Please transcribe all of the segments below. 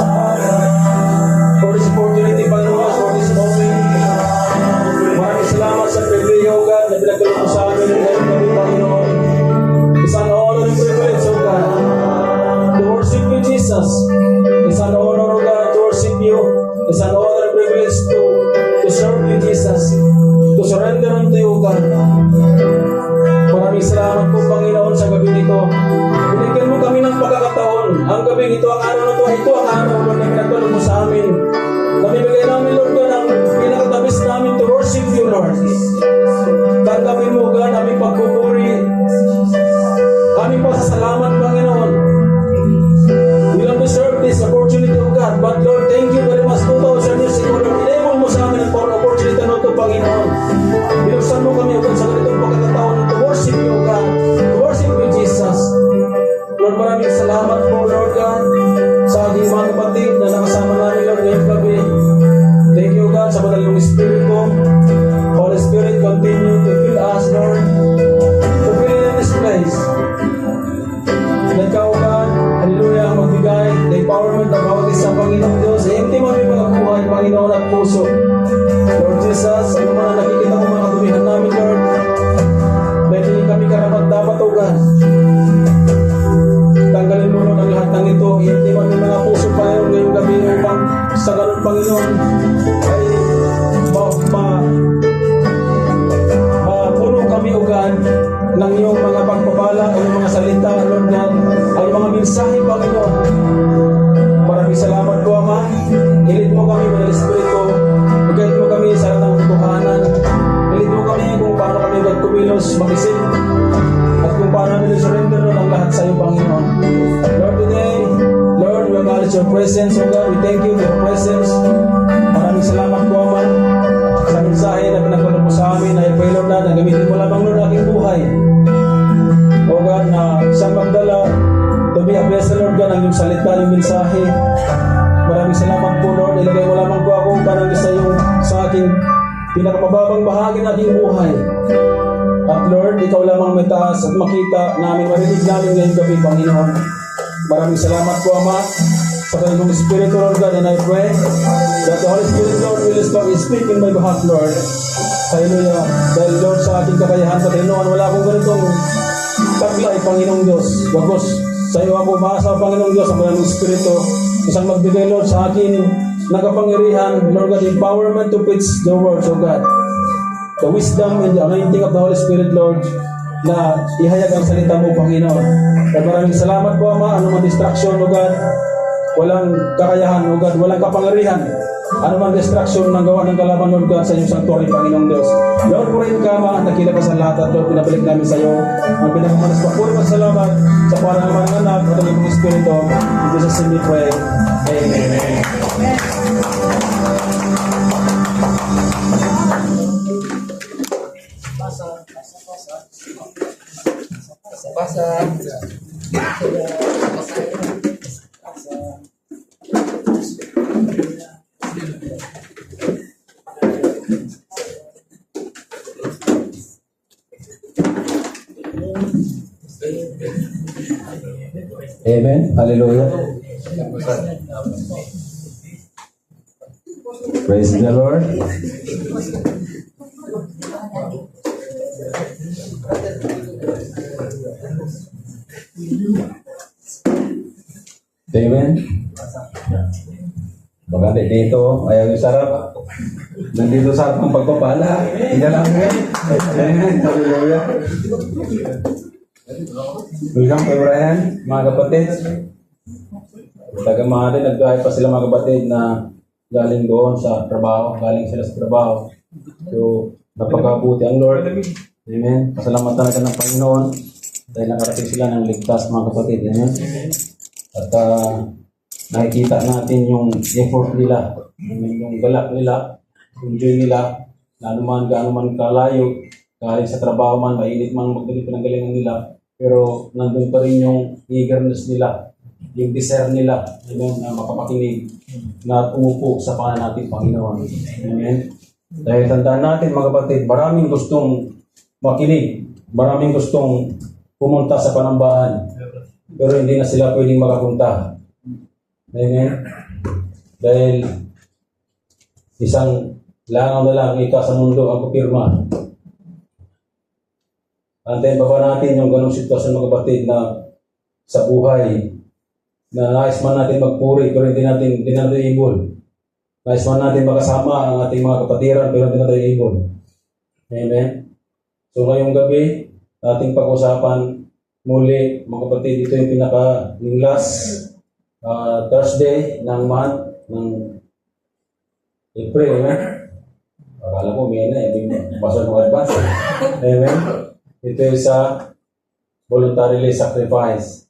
for this opportunity, Panginoon, for this moment. Maraming salamat sa privilege, O God, na pinagkaloob mo sa amin ng gabi, Panginoon. It's an honor and privilege, O God, to worship you, Jesus. It's an honor, O God, to worship you. It's an honor and privilege to serve you, Jesus. To surrender unto you, O God. Maraming salamat po, Panginoon, sa gabi nito. Binigyan mo kami ng pagkakataon. Ang gabi ito, ang araw na ito ang araw, Lord, na pinagkaloob mo sa amin. Namibigay namin, Lord, God, ang pinakatabis namin to worship you, Lord. Tanggapin mo, God, aming pagpupuri. Aming pasasalamat, Panginoon. We don't deserve this opportunity, O God, but Lord, thank you very much, 2,000 years ago, Lord. Enable mo sa amin ang opportunity na ito, Panginoon. Binuksan mo kami, O God, sa ganitong pagkakataon to worship you, O God. To worship you, Jesus. Lord, maraming salamat po, Lord God, sa aking mga kapatid na nakasama namin, Lord, ngayong gabi. Thank you, God, sa banal mong Espiritu. Holy Spirit, continue to fill us, Lord. To fill in this place. And ikaw, God, hallelujah, magbigay the empowerment ng bawat isa, Panginoon Diyos. Hindi mo aming mga buhay, Panginoon, at puso. Lord Jesus, ano man ang nakikita mo mga katubihan namin, Lord. Dahil hindi kami karapat-dapat, O God. Tanggalin mo, Lord, ang lahat ng ito. Hindi mo aming mga puso, Panginoon, ngayong gabi upang sa ganun, Panginoon, ay mapuno kami, O God, ng iyong mga pagpapala, o iyong mga salita, Lord God, ay mga mensahe, Panginoon. Maraming salamat po, Ama. Ilid mo kami, Manang Espiritu. Guide mo kami sa lahat ng katotohanan. Ilid mo kami kung paano kami magkumilos, mag-isip, at kung paano namin surrender ang lahat sa iyo, Panginoon. Lord, today, Lord, we acknowledge your presence, O God. We thank you for your presence. Maraming salamat po, Ama, sa mensahe na pinagkaloob mo sa amin. I pray, Lord, na gamitin mo lamang, Lord, aking buhay. O God, na siyang magdala to be a vessel, Lord God, ang iyong salita, yung mensahe. Maraming salamat po, Lord. Ilagay mo lamang po ako parang sa aking pinakamababang bahagi ng aking buhay. At Lord, ikaw lamang may taas at makita namin, marinig namin ngayong gabi, Panginoon. Maraming salamat po, Ama, sa kanyang Espiritu, Lord God, and I pray that the Holy Spirit, Lord, will speak in my behalf, Lord. Hallelujah. Dahil, Lord, sa aking kakayahan, Panginoon, wala akong ganitong taglay, Panginoong Diyos. Wagos, sa iyo ako umaasa, Panginoong Diyos, ang kanyang Espiritu. Isang magbigay, Lord, sa akin nakapangyarihan, Lord God, empowerment to preach the words of God. The wisdom and the anointing of the Holy Spirit, Lord, na ihayag ang salita mo, Panginoon. At maraming salamat po, Ama. Anumang distraction, O God, walang kakayahan, O God, walang kapangyarihan. Anumang distraction ng gawa ng kalaban, Lord God, sa inyong sanctuary, Panginoong Diyos. Lord, purihin ka, Ama, nakila ka sa lahat, at Lord, pinabalik namin sa iyo. Ang pinakamanas pa, puri masalamat sa pangalan ng anak at ang iyong Espiritu. In Jesus' name we pray. Amen. Amen. Hallelujah. Praise the Lord. Amen. Maganda dito, ayaw yung sarap. Nandito sa atong pagpapala. Tingnan lang ngayon. Amen. Hallelujah. Welcome kay Brian, mga kapatid. Taga-mahali, nagbiyahe pa sila mga kapatid na galing doon sa trabaho. Galing sila sa trabaho. So, napakabuti ang Lord. Amen. Pasalamat talaga ng Panginoon dahil nakarating sila ng ligtas, mga kapatid. Amen. At nakikita natin yung effort nila, yung galak nila, yung joy nila, na anuman kalayo, galing sa trabaho man, mainit man, magdali pinanggalingan nila, pero nandun pa rin yung eagerness nila, yung desire nila, na makapakinig, na umupo sa pangalan natin, Panginoon. Amen. Dahil tandaan natin, mga kapatid, maraming gustong makinig, maraming gustong pumunta sa panambahan, pero hindi na sila pwedeng makapunta. Amen? Dahil isang langaw na lang ika sa mundo ang kupirma. Antayin pa ba natin yung ganong sitwasyon mga kapatid na sa buhay na nais man natin magpuri pero hindi natin ibon. Nais man natin makasama ang ating mga kapatiran pero hindi natin ibon. Amen? So ngayong gabi, ating pag-usapan muli mga kapatid, ito yung yung last Thursday ng month ng April. Amen? Akala ko may na, basa ng advance. Amen? Ito yung sa voluntarily sacrifice.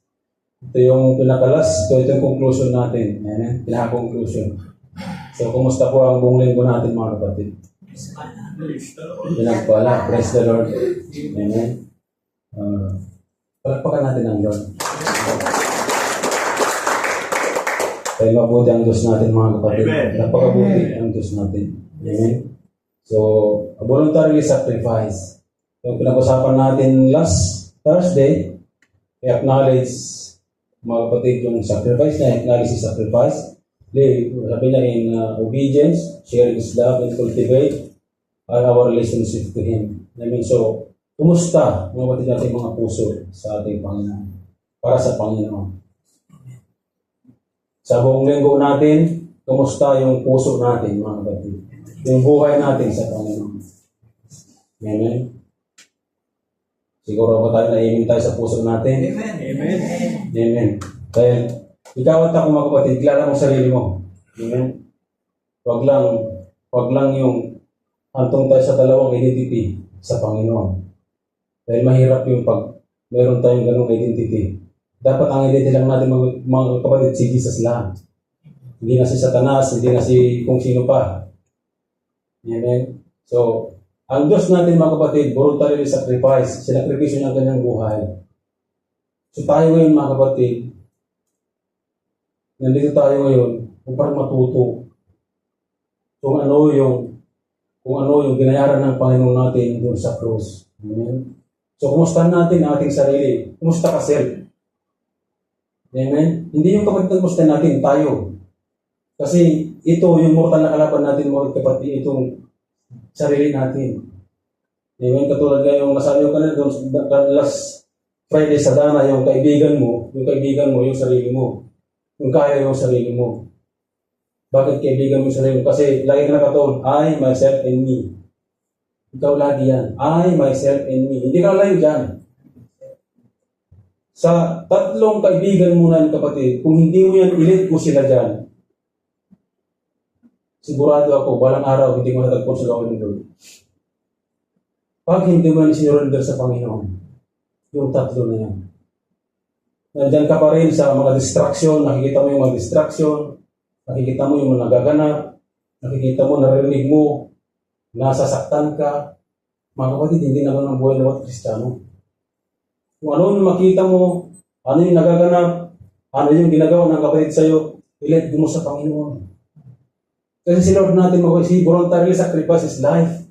Ito yung pinakalas, ito yung conclusion natin. Amen? Pinaka-conclusion. So, kumusta po ang buong linggo natin mga kapatid? Pinagpala. Praise the Lord. Amen? Palakpakan natin ang Lord. Kaya mabuti ang Diyos natin mga kapatid. Napakabuti ang Diyos natin. Amen? So, voluntarily sacrifice. Yung pinag-usapan natin last Thursday, i-acknowledge mga kapatid yung sacrifice niya, acknowledge yung sacrifice. Sabi niya in obedience, share His love, and cultivate our relationship to Him. I mean, so, kumusta mga kapatid natin mga puso sa ating Panginoon? Para sa Panginoon. Sa buong linggo natin, kumusta yung puso natin mga kapatid? Yung buhay natin sa Panginoon. Amen? Siguro ba tayo naimin tayo sa puso natin? Amen. Amen. Amen. Dahil ikaw at ako mga kapatid, kilala mo sarili mo. Amen. Wag lang yung antong tayo sa dalawang identity sa Panginoon. Dahil mahirap yung pag meron tayong ganung identity. Dapat ang identity lang natin mga kapatid, si Jesus lang. Hindi na si Satanas, hindi na si kung sino pa. Amen. So, ang Diyos natin mga kapatid, voluntarily sacrifice, sinakripisyo niya ang kanyang buhay. So tayo ngayon mga kapatid, nandito tayo ngayon upang matuto kung ano yung binayaran ng Panginoon natin doon sa cross. Amen? So kumustahan natin ang ating sarili. Kumusta ka self? Amen? Hindi yung kapatid na kumustahan natin, tayo. Kasi ito yung mortal na kalaban natin mga kapatid, itong sarili natin. Amen? Katulad nga yung nasabi ko kanina doon last Friday sa Dana, yung kaibigan mo, yung sarili mo. Yung kaya yung sarili mo. Bakit kaibigan mo yung sarili mo? Kasi lagi ka nakatoon, I, myself, and me. Ikaw lagi yan. I, myself, and me. Hindi ka layo dyan. Sa tatlong kaibigan mo na kapatid, kung hindi mo yan, ilit mo sila dyan. Sigurado ako, walang araw, hindi mo natagpon sa loob ng Lord. Pag hindi mo yan sinurrender sa Panginoon, yung tatlo na yan. Nandyan ka pa rin sa mga distraction, nakikita mo yung mga distraction, nakikita mo yung mga nagaganap, nakikita mo, narinig mo, nasasaktan ka. Mga kapatid, hindi naman ang buhay ng Kristiyano. Kung ano yung makita mo, ano yung nagaganap, ano yung ginagawa ng kapatid sa'yo, ilet mo sa Panginoon. Kasi si Lord natin, si voluntarily sacrifice his life.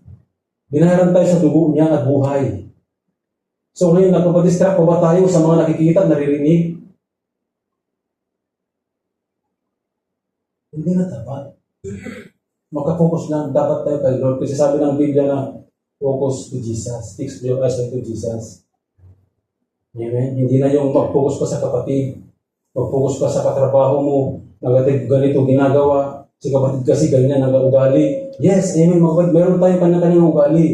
Binayaran tayo sa dugo niya at buhay. So ngayon, nagpapadistract pa ba tayo sa mga nakikita, naririnig? Hindi na dapat. Magka-focus lang dapat tayo kay Lord. Kasi sabi ng Biblia na focus to Jesus. Fix your eyes to Jesus. Amen? Hindi na yung mag-focus pa sa kapatid. Mag-focus pa sa katrabaho mo. Negative ganito ginagawa. Si kapatid kasi ganyan nag-ugali. Yes, amen mga kapatid. Meron tayong kanya-kanyang ugali.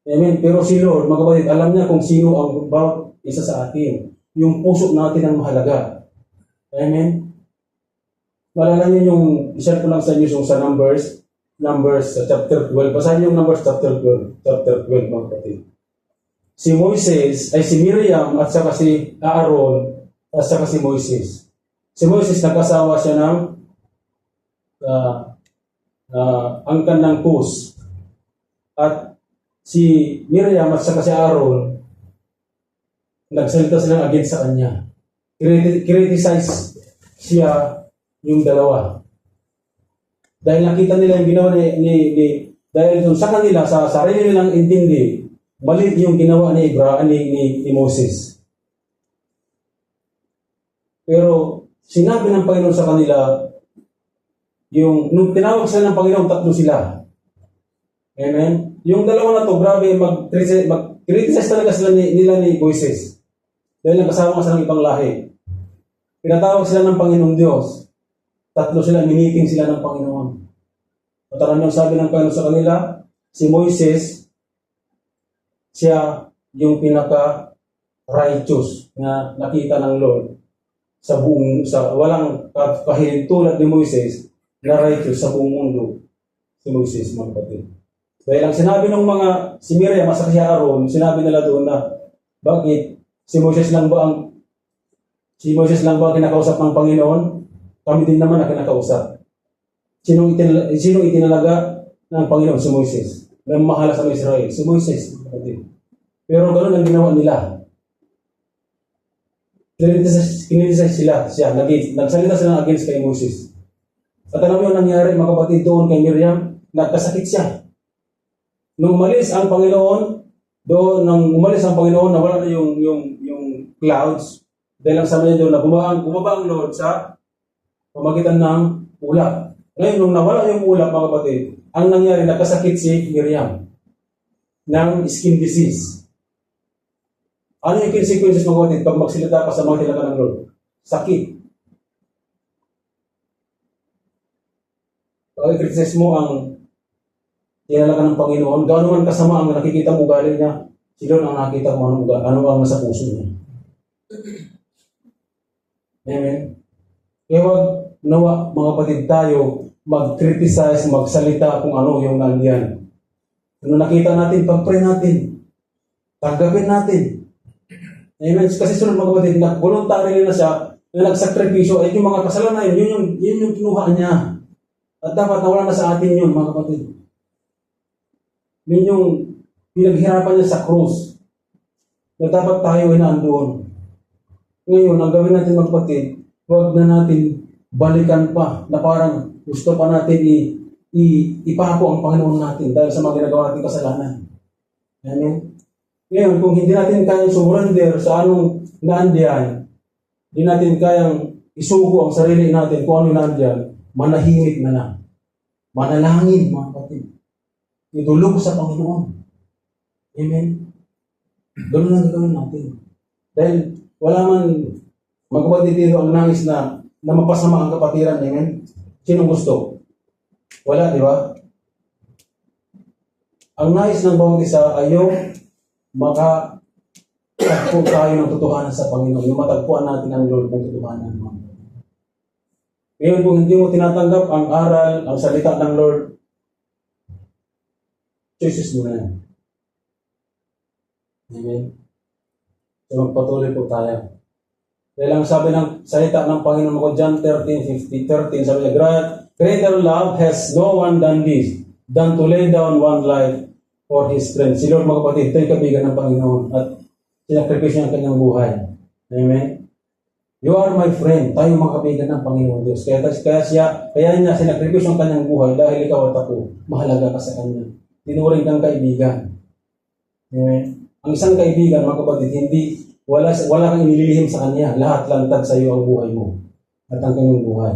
Amen. Pero si Lord, mga kapatid, alam niya kung sino ang bawat isa sa atin. Yung puso natin ang mahalaga. Amen. Malala niyo yung, ishare ko lang sa inyo yung sa Numbers chapter 12. Basahin niyo yung Numbers chapter 12 mga kapatid. Si Moises, ay si Miriam at saka si Aaron at saka si Moises. Si Moises nagkasawa siya ng angkan ng Kus. At si Miriam at saka si Aaron, nagsalita silang against sa kanya. Criticize siya yung dalawa. Dahil nakita nila yung ginawa dahil sa kanila, sa sarili nilang intindi, mali yung ginawa ni Moses. Pero sinabi ng Panginoon sa kanila, nung tinawag sila ng Panginoon, tatlo sila. Amen? Yung dalawa na to, grabe, mag-criticize talaga sila nila ni Moises. Dahil nagkasama sa ng ibang lahi. Pinatawag sila ng Panginoong Diyos. Tatlo sila, miniting sila ng Panginoon. At alam niyo, sabi ng Panginoon sa kanila, si Moises, siya yung pinaka-righteous na nakita ng Lord sa walang kahit tulad ni Moises na righteous sa buong mundo. Si Moises, mga kapatid. Dahil ang sinabi ng si Miriam at si Aaron, sinabi nila doon na, bakit si Moises lang ba ang kinakausap ng Panginoon? Kami din naman na kinakausap. Sinong itinalaga ng Panginoon? Si Moises. Na mahala sa Israel. Si Moises. Pero ganoon ang ginawa nila. Kinitisa siya. Nagsalita sila against kay Moses. At alam mo yung nangyari, mga kapatid, doon kay Miriam, nagkasakit siya. Nung umalis ang Panginoon, nawala na yung clouds. Dahil ang sabi niya doon, na bumaba ang Lord sa pamagitan ng ulap. Ngayon, nung nawala yung ulap, mga kapatid, ang nangyari, nagkasakit si Miriam ng skin disease. Ano yung consequences, mga kapatid, pag magsilita ka sa mga tinaka ng Lord? Sakit. Pag i-criticize mo ang tinalaga ng Panginoon, gaano man kasama ang nakikita mo ugali niya, si Lord ang nakita mo ano ang nasa puso niya. Amen? Kaya wag nawa, mga kapatid, tayo mag-criticize, magsalita kung ano yung nandiyan. Ano nakita natin, pag-pray natin. Tanggapin natin. Amen? Kasi sunod, mga kapatid, voluntary na siya, na nagsakripisyo, ay yung mga kasalanan, yun yung kinuha niya. At dapat nawala na sa atin yun, mga kapatid. Yun yung pinaghirapan niya sa krus. Na dapat tayo ay naandoon. Ngayon, ang gawin natin, mga kapatid, huwag na natin balikan pa na parang gusto pa natin ipako ang Panginoon natin dahil sa mga ginagawa natin kasalanan. Amen? Ngayon, kung hindi natin kayang surrender sa anong naandiyan, hindi natin kayang isugo ang sarili natin kung ano naandiyan, manahimik na lang. Manalangin, mga kapatid. Idulog sa Panginoon. Amen? Doon lang gagawin natin. Dahil wala man, mga kapatid, dito ang nangis na mapasama ang kapatiran. Amen? Sinong gusto? Wala, di ba? Ang nais ng bawat isa ay yung makatagpo tayo ng totohanan sa Panginoon. Yung matagpuan natin ang Lord ng totohanan. Ngayon, kung hindi mo tinatanggap ang aral, ang salita ng Lord, choices mo na yan. Amen? So, magpatuloy po tayo. Dahil ang sabi ng salita ng Panginoon ko, John 13:13, sabi niya, greater love has no one than this, than to lay down one life for his friend. Si Lord, mga kapatid, ito yung kabigan ng Panginoon at sinakripisyo ang kanyang buhay. Amen? You are my friend. Tayo mga kabigan ng Panginoon Diyos. Kaya niya sinakripisyo ang kanyang buhay dahil ikaw at ako, mahalaga ka sa kanya. Tinuring kang kaibigan. Amen? Ang isang kaibigan, mga kapatid, wala kang inililihim sa kanya. Lahat lantad sa iyo ang buhay mo at ang kanyang buhay.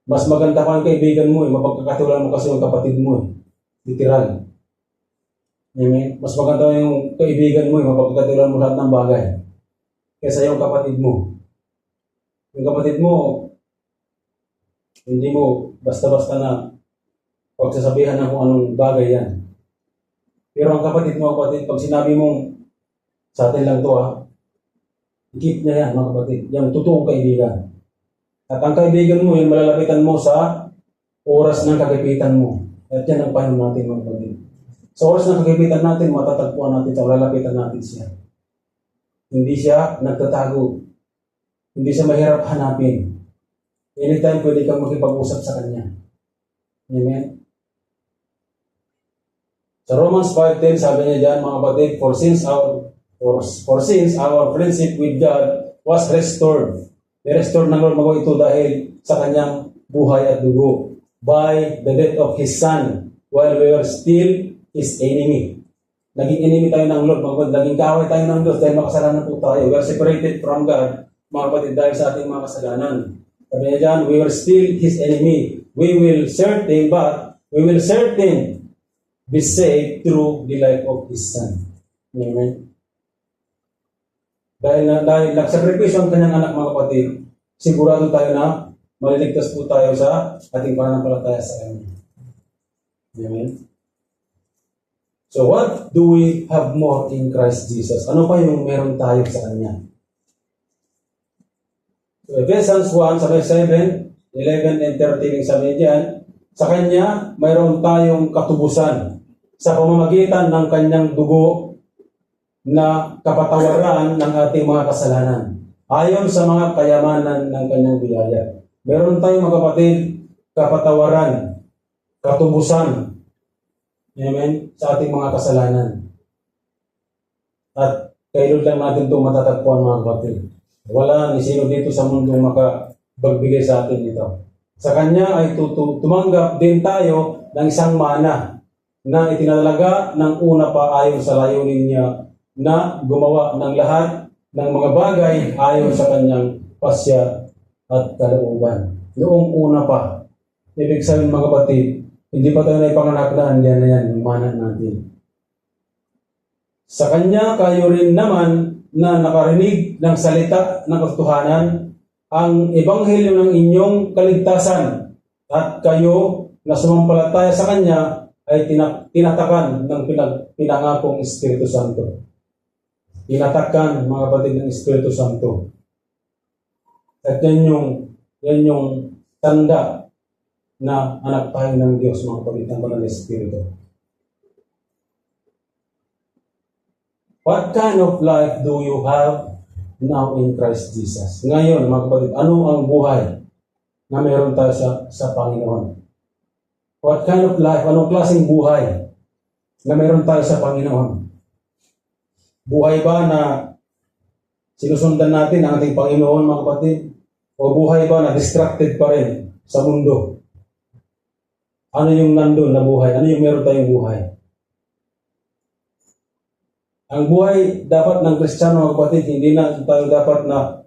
Mas maganda pa ang kaibigan mo, mapagkakatiwalaan mo kasi yung kapatid mo. Literal. Amen? Mas maganda yung kaibigan mo, mapagkakatiwalaan mo lahat ng bagay kaysa yung kapatid mo. Yung kapatid mo, hindi mo basta-basta na pagsasabihan na kung anong bagay yan. Pero ang kapatid mo, pag sinabi mong sa atin lang to keep niya yan, mga kapatid. Yung totoong kaibigan. At ang kaibigan mo, yung malalapitan mo sa oras ng kagipitan mo. At yan ang Panginoon natin, mga kapatid. Sa oras ng kagipitan natin, matatagpuan natin sa malalapitan natin siya. Hindi siya nagtatago. Hindi siya mahirap hanapin. Anytime pwede kang makipag-usap sa kanya. Amen? Sa Romans 5:10, sabi niya dyan, mga kapatid, for since our friendship with God was restored. I-restore ng Lord magawa ito dahil sa kanyang buhay at dugo by the death of His Son while we were still His enemy. Naging enemy tayo ng Lord, naging kaaway tayo ng Diyos dahil makasalanan po tayo. We are separated from God mga kapatid, dahil sa ating mga kasalanan. Sabi niya dyan, we were still His enemy. We will certain be saved through the life of His Son. Amen. Dahil nagsakripisyo ang kanyang anak, mga kapatid, sigurado tayo na maliligtas po tayo sa ating pananampalataya sa Kanya. Amen. So what do we have more in Christ Jesus? Ano pa yung meron tayo sa Kanya? So Ephesians 1, sabi 7, 11 and 13, sabi diyan, sa Kanya mayroon tayong katubusan sa pamamagitan ng Kanyang dugo na kapatawaran ng ating mga kasalanan ayon sa mga kayamanan ng Kanyang biyaya. Meron tayong, mga kapatid, kapatawaran, katubusan, amen, sa ating mga kasalanan. At kay Lord lang natin ito matatagpuan, mga kapatid. Wala ni sino dito sa mundo makapagbigay sa atin ito. Sa Kanya ay tumanggap din tayo ng isang mana na itinalaga ng una pa ayon sa layunin niya na gumawa ng lahat ng mga bagay ayon sa Kanyang pasya at kalooban. Noong una pa. Ibig sabihin, mga kapatid, hindi pa tayo na ipanganak na yan na yan, yung mana natin. Sa Kanya kayo rin naman na nakarinig ng salita ng katotohanan, ang ebanghelyo ng inyong kaligtasan, at kayo na sumampalataya sa Kanya ay tinatakan ng pinangakong Espiritu Santo. Tinatakan, mga kapatid, ng Espiritu Santo. At yan yung tanda na anak tayo ng Diyos, mga kapatid, ng Banal na Espiritu. What kind of life do you have now in Christ Jesus? Ngayon, mga kapatid, ano ang buhay na meron tayo sa Panginoon? What kind of life, anong klaseng buhay na meron tayo sa Panginoon? Buhay ba na sinusundan natin ang ating Panginoon, mga kapatid? O buhay ba na distracted pa rin sa mundo? Ano yung nandun na buhay? Ano yung meron tayong buhay? Ang buhay dapat ng Kristiyano, mga kapatid, hindi na tayo dapat na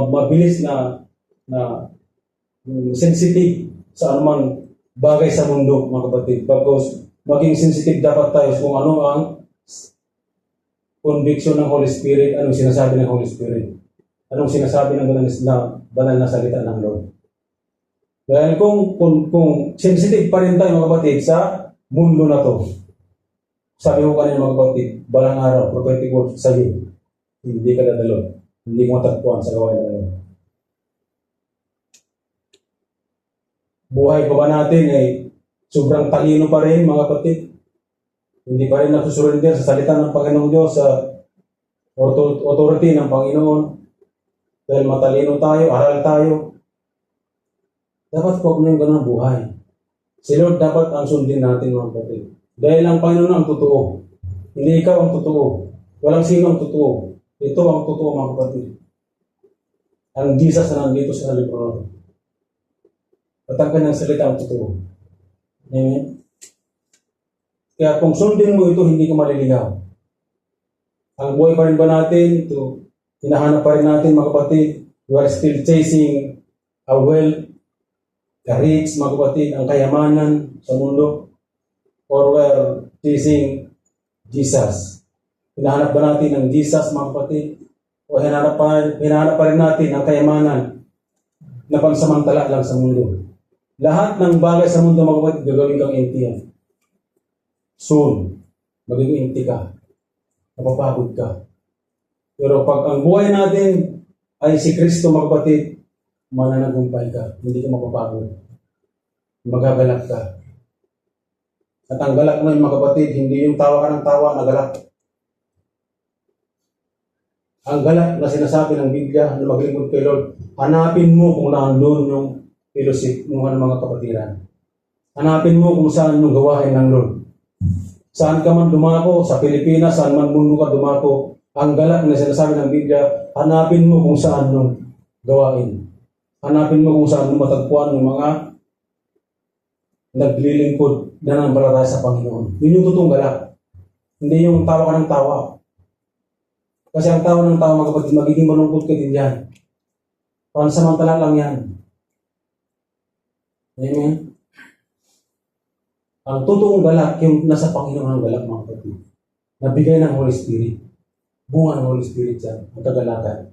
mabilis na sensitive sa anumang bagay sa mundo, mga kapatid. Because maging sensitive dapat tayo kung ano ang conviction ng Holy Spirit, anong sinasabi ng Holy Spirit, anong sinasabi ng banal na salita ng Lord. Dahil kung sensitive pa rin tayo, mga kapatid, sa mundo na to, sabi ko kanina, mga kapatid, balang araw, prophetic word sa iyo, hindi ka dadalo, hindi mo matagpuan sa gawain na yun. Buhay pa ba natin ay sobrang talino pa rin, mga kapatid? Hindi pa rin nasusurrender sa salita ng Panginoong Diyos, sa authority ng Panginoon. Dahil matalino tayo, aral tayo. Dapat po yung ganun buhay. Si Lord dapat ang sundin natin, mga kapatid. Dahil ang Panginoon ang totoo. Hindi ikaw ang totoo. Walang sino ang totoo. Ito ang totoo, mga kapatid. Ang Jesus na nandito sa libro. At ang kanyang salita ang totoo. Amen? Kaya kung sundin mo ito, hindi ka maliligaw. Ang buhay pa rin ba natin, ito, hinahanap pa rin natin, mga kapatid, we are still chasing a wealth, the rich, mga kapatid, ang kayamanan sa mundo, or we are chasing Jesus. Hinahanap ba natin ang Jesus, mga kapatid, o hinahanap pa rin natin ang kayamanan na pansamantala lang sa mundo. Lahat ng bagay sa mundo, mga kapatid, gagawin kang empty yan. Soon, magiging empty ka. Napapagod ka. Pero pag ang buhay natin ay si Kristo, mga kapatid, mananagumpay ka. Hindi ka mapapagod. Magagalak ka. At ang galak mo, mga kapatid, hindi yung tawa ka ng tawa na galak. Ang galak na sinasabi ng Biblia na maglingkod kay Lord, hanapin mo kung nandun yung fellowship ng mga kapatiran. Hanapin mo kung saan yung gawain ng Lord. Saan ka man dumako, sa Pilipinas, saan man mundo ka dumako, ang galak na sinasabi ng Biblia, hanapin mo kung saan yung gawain. Hanapin mo kung saan yung matagpuan ng mga naglilingkod na nanampalataya sa Panginoon. Yun yung totoong galak. Hindi yung tawa ka ng tawa. Kasi ang tao ng tao, mga kapatid, magiging malungkot ka din yan. Pansamantala lang yan. Amen? Ang totoong galak, yung nasa Panginoon ng galak, mga kapatid. Nabigay ng Holy Spirit. Bunga ng Holy Spirit yan. Ang kagalakan.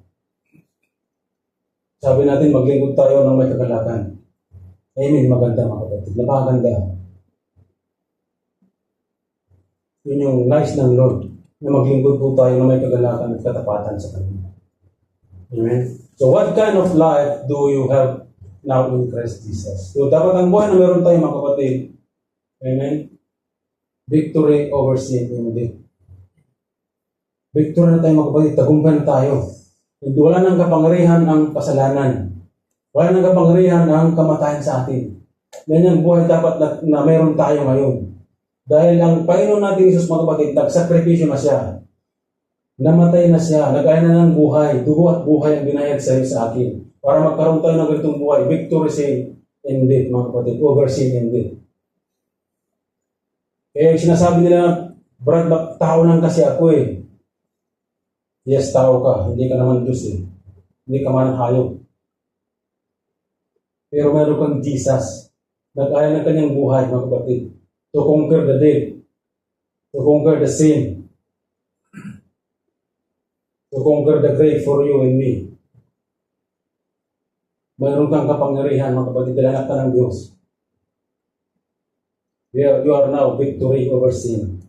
Sabi natin, maglingkod tayo ng may kagalakan. Amen, maganda mga kapatid. Napakaganda. Yun yung nice ng Lord. Na maglingkod po tayo ng may kagalakan at katapatan sa Kanya. Amen. So what kind of life do you have now in Christ Jesus? So dapat ang buhay na meron tayo mga kapatid. Amen. Victory over sin and death. Victory na tayo mga kapatid. Tagumpay na tayo. Wala nang kapangyarihan ang kasalanan. Wala nang kapangyarihan ang kamatayan sa atin. Yan yung buhay dapat na meron tayo ngayon. Dahil ang Panginoon natin Jesus mga kapatid, nagsakripisyo na siya. Namatay na siya, nag-aya na ng buhay, dugo at buhay ang binayad sa akin. Para magkaroon tayo ng ganitong buhay, victory sin and death mga kapatid, over sin and death. Kaya sinasabi nila, Brad, tao lang kasi ako eh. Yes, tao ka, hindi ka naman Diyos eh. Hindi ka man hayop. Pero meron kang Jesus, nag-aya ng kanyang buhay mga kapatid. To conquer the death, to conquer the sin, to conquer the grave for you and me. Mayroon kang kapangyarihan, mga kapatid, dahil anak ka ng Diyos. You are now victory over sin.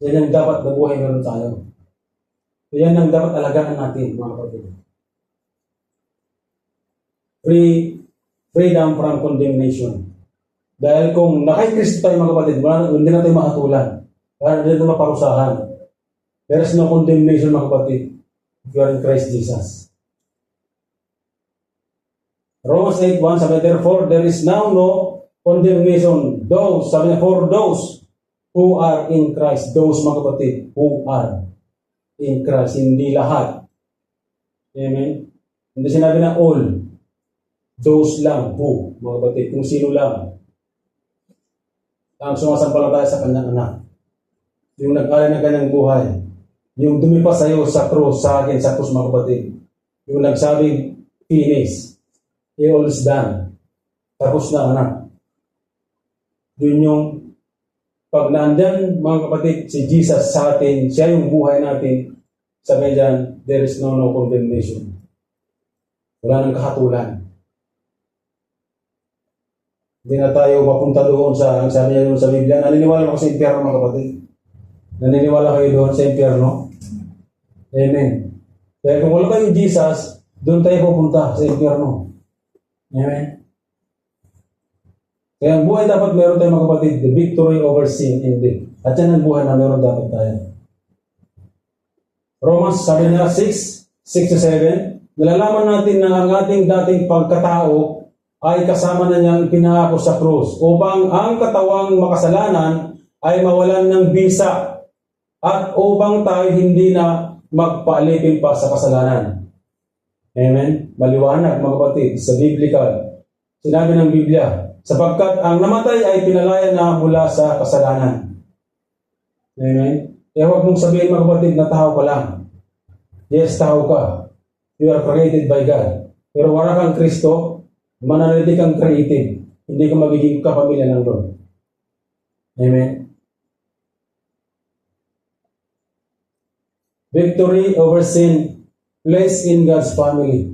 Yan ang dapat na buhay meron tayo. Yan ang dapat alagaan natin, mga kapatid. Freedom from condemnation. Dahil kung nakay-Kristo tayo mga kapatid, hindi na tayo makatulan. Hindi na tayo maparusahan. There is no condemnation mga kapatid if you are in Christ Jesus. Romans 8:1 sabi, therefore there is now no condemnation. For those who are in Christ. Those mga kapatid, who are in Christ. Hindi lahat. Amen? Hindi sinabi na all. Those lang, who, mga kapatid, kung sino lang ang sumasampalataya sa kanyang anak. Yung nag-alay ng kanyang buhay. Yung dumipa sa iyo sa krus, sa akin, sa krus mga kapatid. Yung nagsabing, finish. All is done. Tapos na anak. Yun yung pag naandyan mga kapatid, si Jesus sa atin, siya yung buhay natin, sabi dyan, there is no condemnation. Wala nang kahatulan. Hindi na tayo mapunta doon sa, ang sabi niya doon sa Biblia, naniniwala ako sa impyerno mga kapatid. Naniniwala kayo doon sa impyerno? Amen. Kaya kung wala tayong Jesus, doon tayo pupunta sa impyerno. Amen. Kaya ang buhay dapat meron tayo mga kapatid, the victory over sin and death. At yan ang buhay na meron dapat tayo. Romans, sabi niya, 6-7, nalalaman natin na ang ating dating pagkatao ay kasama na niyang pinangako sa krus upang ang katawang makasalanan ay mawalan ng bisa at upang tayo hindi na magpaalipin pa sa kasalanan. Amen? Maliwanag mga kapatid sa biblical. Sinabi ng Biblia, sapagkat ang namatay ay pinalaya na mula sa kasalanan. Amen? Kaya huwag mong sabihin mga kapatid na tao ka lang. Yes, tao ka. You are created by God. Pero wala kang Kristo, mananaliti kang created. Hindi ka magiging kapamilya ng Lord. Amen? Victory over sin, place in God's family.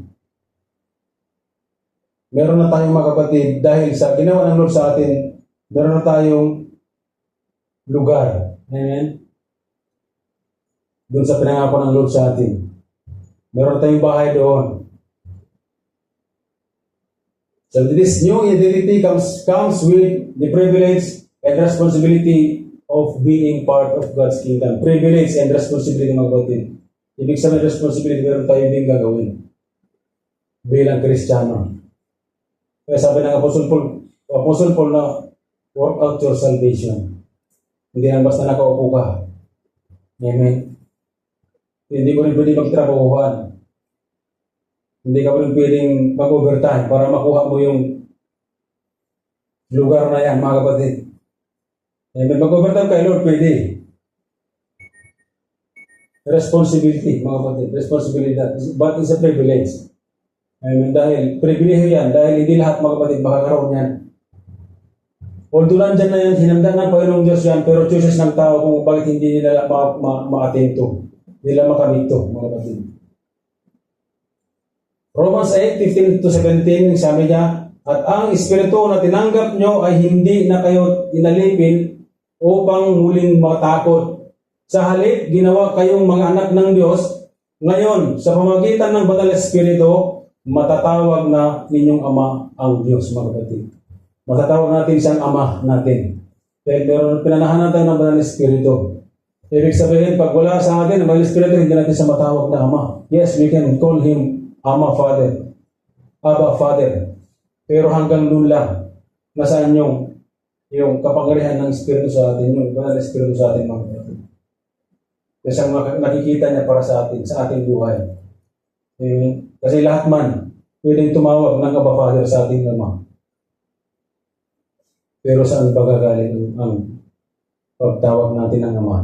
Meron na tayong mga kapatid, dahil sa ginawa ng Lord sa atin, meron na tayong lugar. Amen? Doon sa pinangako ng Lord sa atin. Meron tayong bahay doon. So this new identity comes with the privilege and responsibility of being part of God's kingdom. Privilege and responsibility mga kapatid. Ibig sabihin responsibility, meron tayo din gagawin bilang Kristiyano. Kaya sabi ng Apostle Paul na work out your salvation. Hindi lang basta nakaupo ka. Amen. Hindi mo rin pwede magtrabahuhan. Hindi ka rin pwedeng mag-overtime para makuha mo yung lugar na yan, mga kapatid. Amen. Mag-overtime kay Lord, pwede. responsibility, mga kapatid, responsibilidad, but it's a privilege. Amen. Dahil pribilehiyo yan, dahil hindi lahat mga kapatid makakaroon yan. Although nandyan na yan, hinamdan ng Panginoong Diyos yan, pero choices ng tao kung bakit hindi nila ma-atento, nila makamit ito, mga kapatid. Romans 8:15-17, sabi niya, at ang Espiritu na tinanggap nyo ay hindi na kayo inalipin upang muling matakot. Sa halip, ginawa kayong mga anak ng Diyos. Ngayon, sa pamagitan ng Banal na Espiritu, matatawag na ninyong Ama ang Diyos, mga kapatid. Matatawag natin siyang Ama natin. Pero pinanahanan tayo ng Banal na Espiritu. Ibig sabihin, pag wala sa atin, ang Banal na Espiritu, hindi natin siya matawag na Ama. Yes, we can call Him Ama Father, Abba Father. Pero hanggang doon lang, nasaan yung kapangyarihan ng Espiritu sa atin, yung Banal na Espiritu sa atin, mga kapatid. Kasi ang nakikita niya para sa atin, sa ating buhay. Kasi lahat man, pwedeng tumawag ng Abba Father sa ating Ama. Pero saan ba gagaling ang pagtawag natin ng Ama?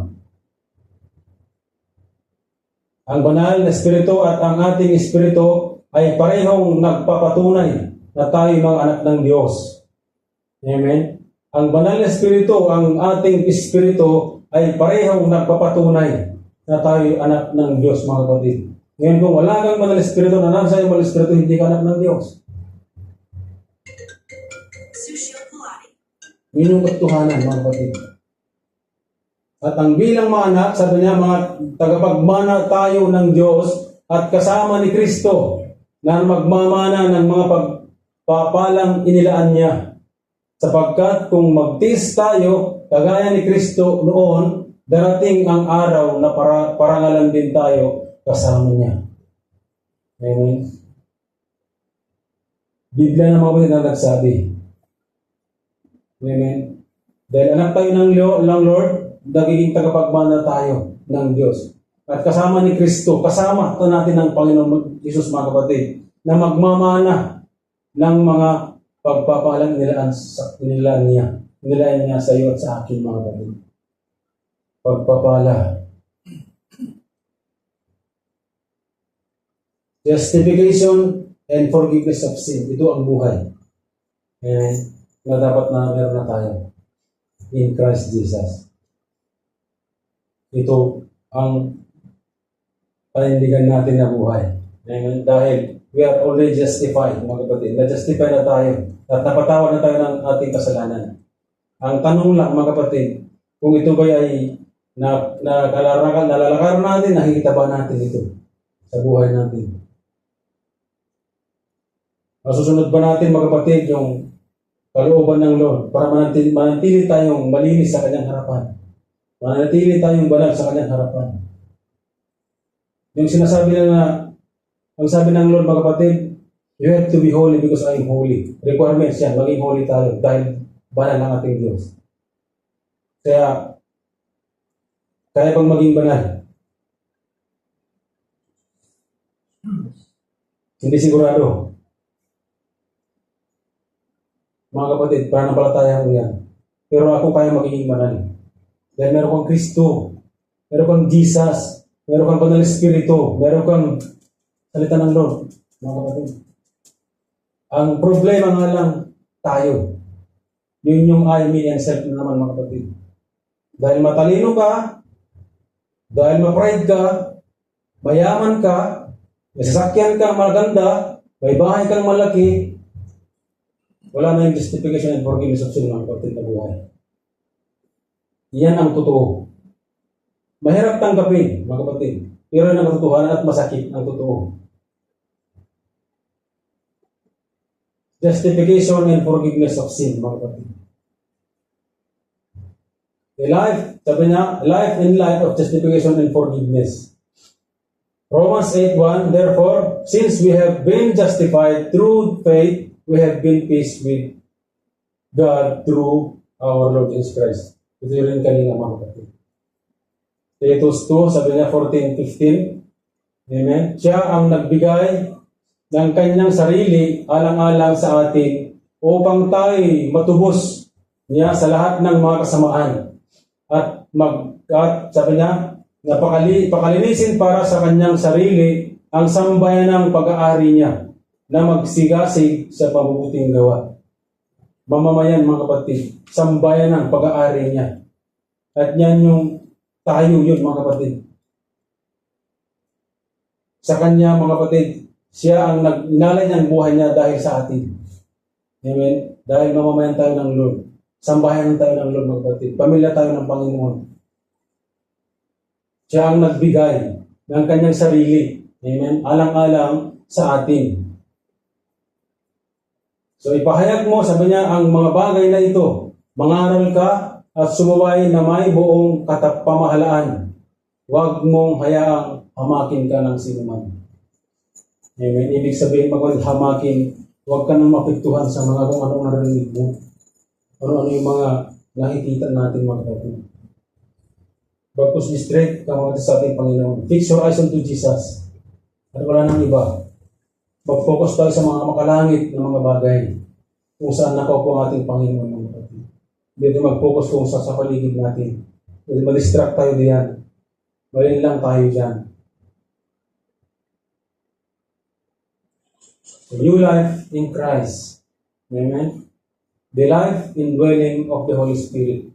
Ang Banal na Espiritu at ang ating Espiritu ay parehong nagpapatunay na tayo mga anak ng Diyos. Amen? Ang Banal na Espiritu, ang ating Espiritu ay parehong nagpapatunay na tayo anak ng Diyos, mga kapatid. Ngayon kung wala kang Banal na Espiritu na nasa iyo Banal na Espiritu, hindi ka anak ng Diyos. Yun yung katotohanan, mga kapatid. At ang bilang mga anak, sabi niya, mga tagapagmana tayo ng Diyos at kasama ni Kristo na magmamana ng mga pagpapalang inilaan niya. Sapagkat kung magtiis tayo, kagaya ni Kristo noon, darating ang araw na parangalan din tayo kasama niya. Amen. Biblia na mga kapatid na nagsabi. Amen. Dahil anak tayo ng Lord, nagiging tagapagmana tayo ng Diyos. At kasama ni Kristo, kasama natin ng Panginoon Jesus, mga kapatid, na magmamana ng mga pagpapalang nilaan niya sa iyo at sa akin, mga kapatid. Pagpapala. Justification and forgiveness of sin. Ito ang buhay. Na dapat na meron na tayo in Christ Jesus. Ito ang panindigan natin na buhay. Dahil we are already justified, mga kapatid. Na-justify na tayo at napatawad na tayo ng ating kasalanan. Ang tanong lang, mga kapatid, kung ito ba ay nalalakaran natin, nakikita ba natin ito sa buhay natin? Masusunod ba natin, mga kapatid, yung kalooban ng Lord para manatili tayong malinis sa Kanyang harapan? Manatili tayong banal sa Kanyang harapan. Yung sinasabi na, ang sabi ng Lord, mga kapatid, you have to be holy because I am holy. Requirements yan, maging holy tayo dahil banal ang ating Diyos. Kaya bang maging banal? Hindi sigurado. Mga kapatid, pananampalataya ko yan. Pero ako kaya magiging banal. Dahil meron kang Kristo, meron kang Jesus, meron kang Banal Espiritu, meron kang salita ng Lord, mga kapatid. Ang problema nga lang, tayo. Yun yung I, me, and self naman, mga kapatid. Dahil matalino ka, dahil ma-pride ka, mayaman ka, may sasakyan ka, maganda, may bahay kang malaki, wala na yung justification and forgiveness of sin, mga kapatid na buhay. Yan ang totoo. Mahirap tanggapin, mga kapatid. Pero yan ang katotohanan at masakit ang totoo. Justification and forgiveness of sin, mga kapatid. Sabi niya, life in light of justification and forgiveness. Romans 8:1, therefore, since we have been justified through faith, we have been peace with God through our Lord Jesus Christ. Ito rin kanina, mga kapatid. Titus 2, sabi niya 14:15. Amen. Siya ang nagbigay ng kanyang sarili alang-alang sa atin upang tayo matubos niya sa lahat ng mga kasamaan. At sabi niya, pakalinisin para sa kanyang sarili ang sambayan ng pag-aari niya na magsigasig sa pabubuting gawa. Mamamayan mga kapatid, sambayan ng pag-aari niya. At yan yung tayo yun mga kapatid. Sa kanya mga kapatid, siya ang inalay niyang buhay niya dahil sa atin. Amen? Dahil mamamayan tayo ng Lord. Sambayan tayo ng Lord mga kapatid. Pamilya tayo ng Panginoon. Siya ang nagbigay ng kanyang sarili. Amen? Alang-alang sa atin. So ipahayag mo, sabi niya, ang mga bagay na ito. Mangaral ka at sumuway na may buong katapamahalaan. Huwag mong hayaang hamakin ka ng sinuman. Amen? Ibig sabihin, hamakin, huwag ka nang mapiktuhan sa mga kung anong narinig mo. Ano-ano yung mga nakikita natin mga kapatid. Bagkus be straight ka mga sa ating Panginoon. Fix your eyes unto Jesus. At wala nang iba. Mag-focus tayo sa mga makalangit na mga bagay. Kung saan nakaupo ang ating Panginoon mga kapatid. Hindi mag-focus kung sa paligid natin. Hindi ma-distract tayo diyan. Malin lang tayo dyan. A new life in Christ. Amen? The life indwelling of the Holy Spirit.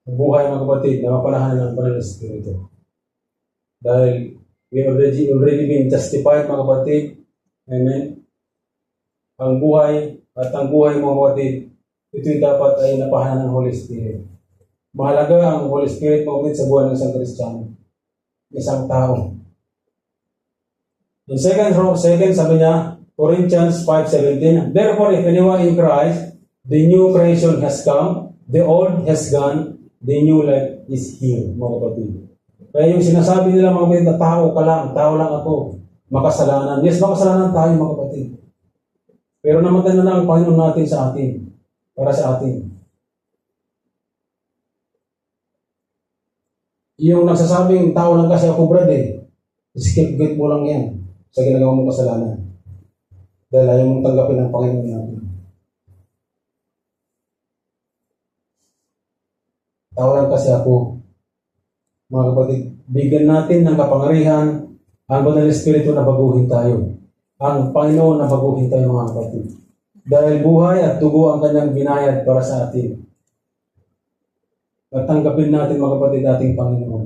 Buhay mga kapatid na mapanahan ng Banal na Espiritu. Dahil we already been justified mga kapatid. Amen? Ang buhay at ang buhay mga kapatid, ito'y dapat ay napahanan ng Holy Spirit. Mahalaga ang Holy Spirit mga kapatid sa buhay ng isang Kristiyano. Isang tao. In second sabi niya, Corinthians 5:17, therefore, if anyone in Christ, the new creation has come, the old has gone, the new life is here, mga kapatid. Kaya yung sinasabi nila mga kapatid na tao lang ako, makasalanan. Yes, makasalanan tayo mga kapatid. Pero namatay na ang Panginoon natin sa atin, para sa atin. Yung nagsasabing tao lang kasi ako brad scapegoat mo lang yan sa ginagawa mong kasalanan. Dahil ayaw mong tanggapin ang Panginoon natin. Tao lang kasi ako. Mga kapatid, bigyan natin ng kapangyarihan ang Banal na Espiritu na baguhin tayo. Ang Panginoon na baguhin tayo mga kapatid. Dahil buhay at dugo ang kanyang binayad para sa atin. At tanggapin natin mga kapatid ating Panginoon.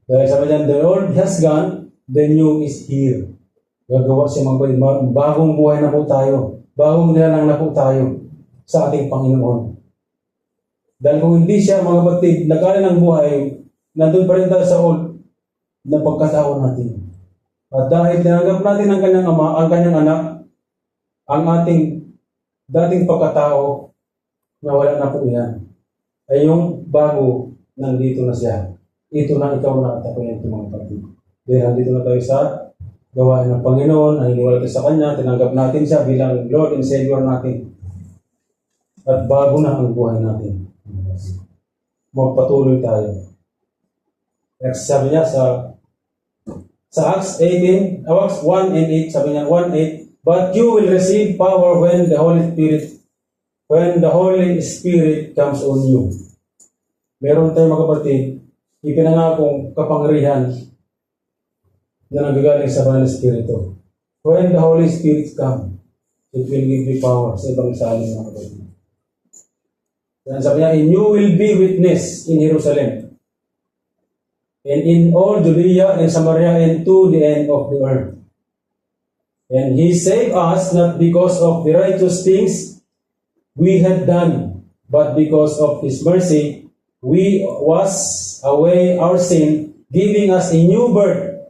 Dahil sabi niyan, the old has gone, the new is here. Gagawa siya mga kapatid. Bagong buhay na po tayo. Bagong nilalang na po tayo sa ating Panginoon. Dahil kung hindi siya mga kapatid, nagkaroon ng buhay, nandun pa rin tayo sa old na pagkatao natin. At dahil tinanggap natin ang kanyang ama, ang kanyang anak, ang ating dating pagkatao, nawala na po yan. Ay yung bago, nandito na siya. Ito na ikaw na at ako yan mga kapatid. Dahil nandito na tayo sa gawain ng Panginoon, ang iniwala tayo sa Kanya, tinanggap natin siya bilang Lord and Savior natin. At bago na ang buhay natin. Magpatuloy tayo. Next, sabi niya sa Acts 1 and 8, sabi niya 1:8, but you will receive power when the Holy Spirit comes on you. Meron tayong mga kapatid, ipinangakong kapangyarihan na nagagaling sa Banal na Espiritu. When the Holy Spirit comes, it will give you power sa ibang salin mga kapatid. Sabi niya, and you will be witness in Jerusalem, and in all Judea and Samaria and to the end of the earth. And He saved us not because of the righteous things we had done, but because of His mercy, we wash away our sin, giving us a new birth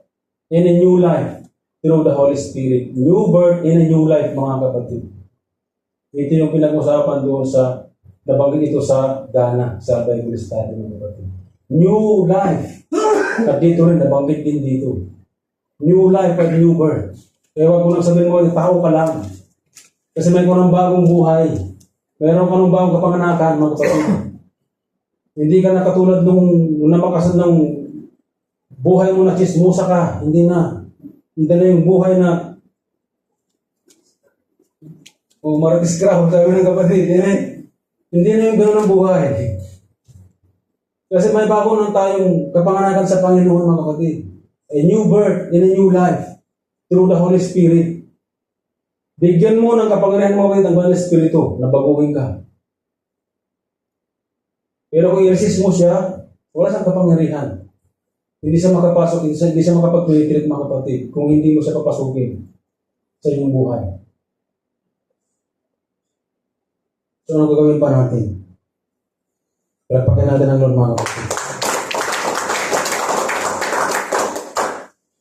and a new life through the Holy Spirit. New birth and a new life, mga kapatid. Ito yung pinag-usapan doon sa nabanggit ito sa Ghana, sa Bible study ng kapatid. New life. At dito rin, nabanggit din dito. New life at new birth. Kaya wag mo nang sabihin mo, tao ka lang. Kasi may ng bagong buhay. Meron ka ng bagong kapanganakan, mga kapatid. Hindi ka na katulad nung namakasad ng buhay mo na chismosa ka. Hindi na. Hindi na yung buhay na maritis crowd, sabi ng kapatid. Hindi na yung gano'n ang buhay. Kasi may bago nang tayong kapanganakan sa Panginoon, mga kapatid. A new birth in a new life through the Holy Spirit. Bigyan mo ng kapangyarihan, mga kapatid, ang Banal na Espiritu na baguhin ka. Pero kung i-resist mo siya, wala siyang kapangyarihan. Hindi siya makapasok, hindi siya makapag-penetrate, mga kapatid, kung hindi mo siya papasukin sa inyong buhay. So, ano gagawin pa natin? Palagpakan natin ang Lord, mga kapatid.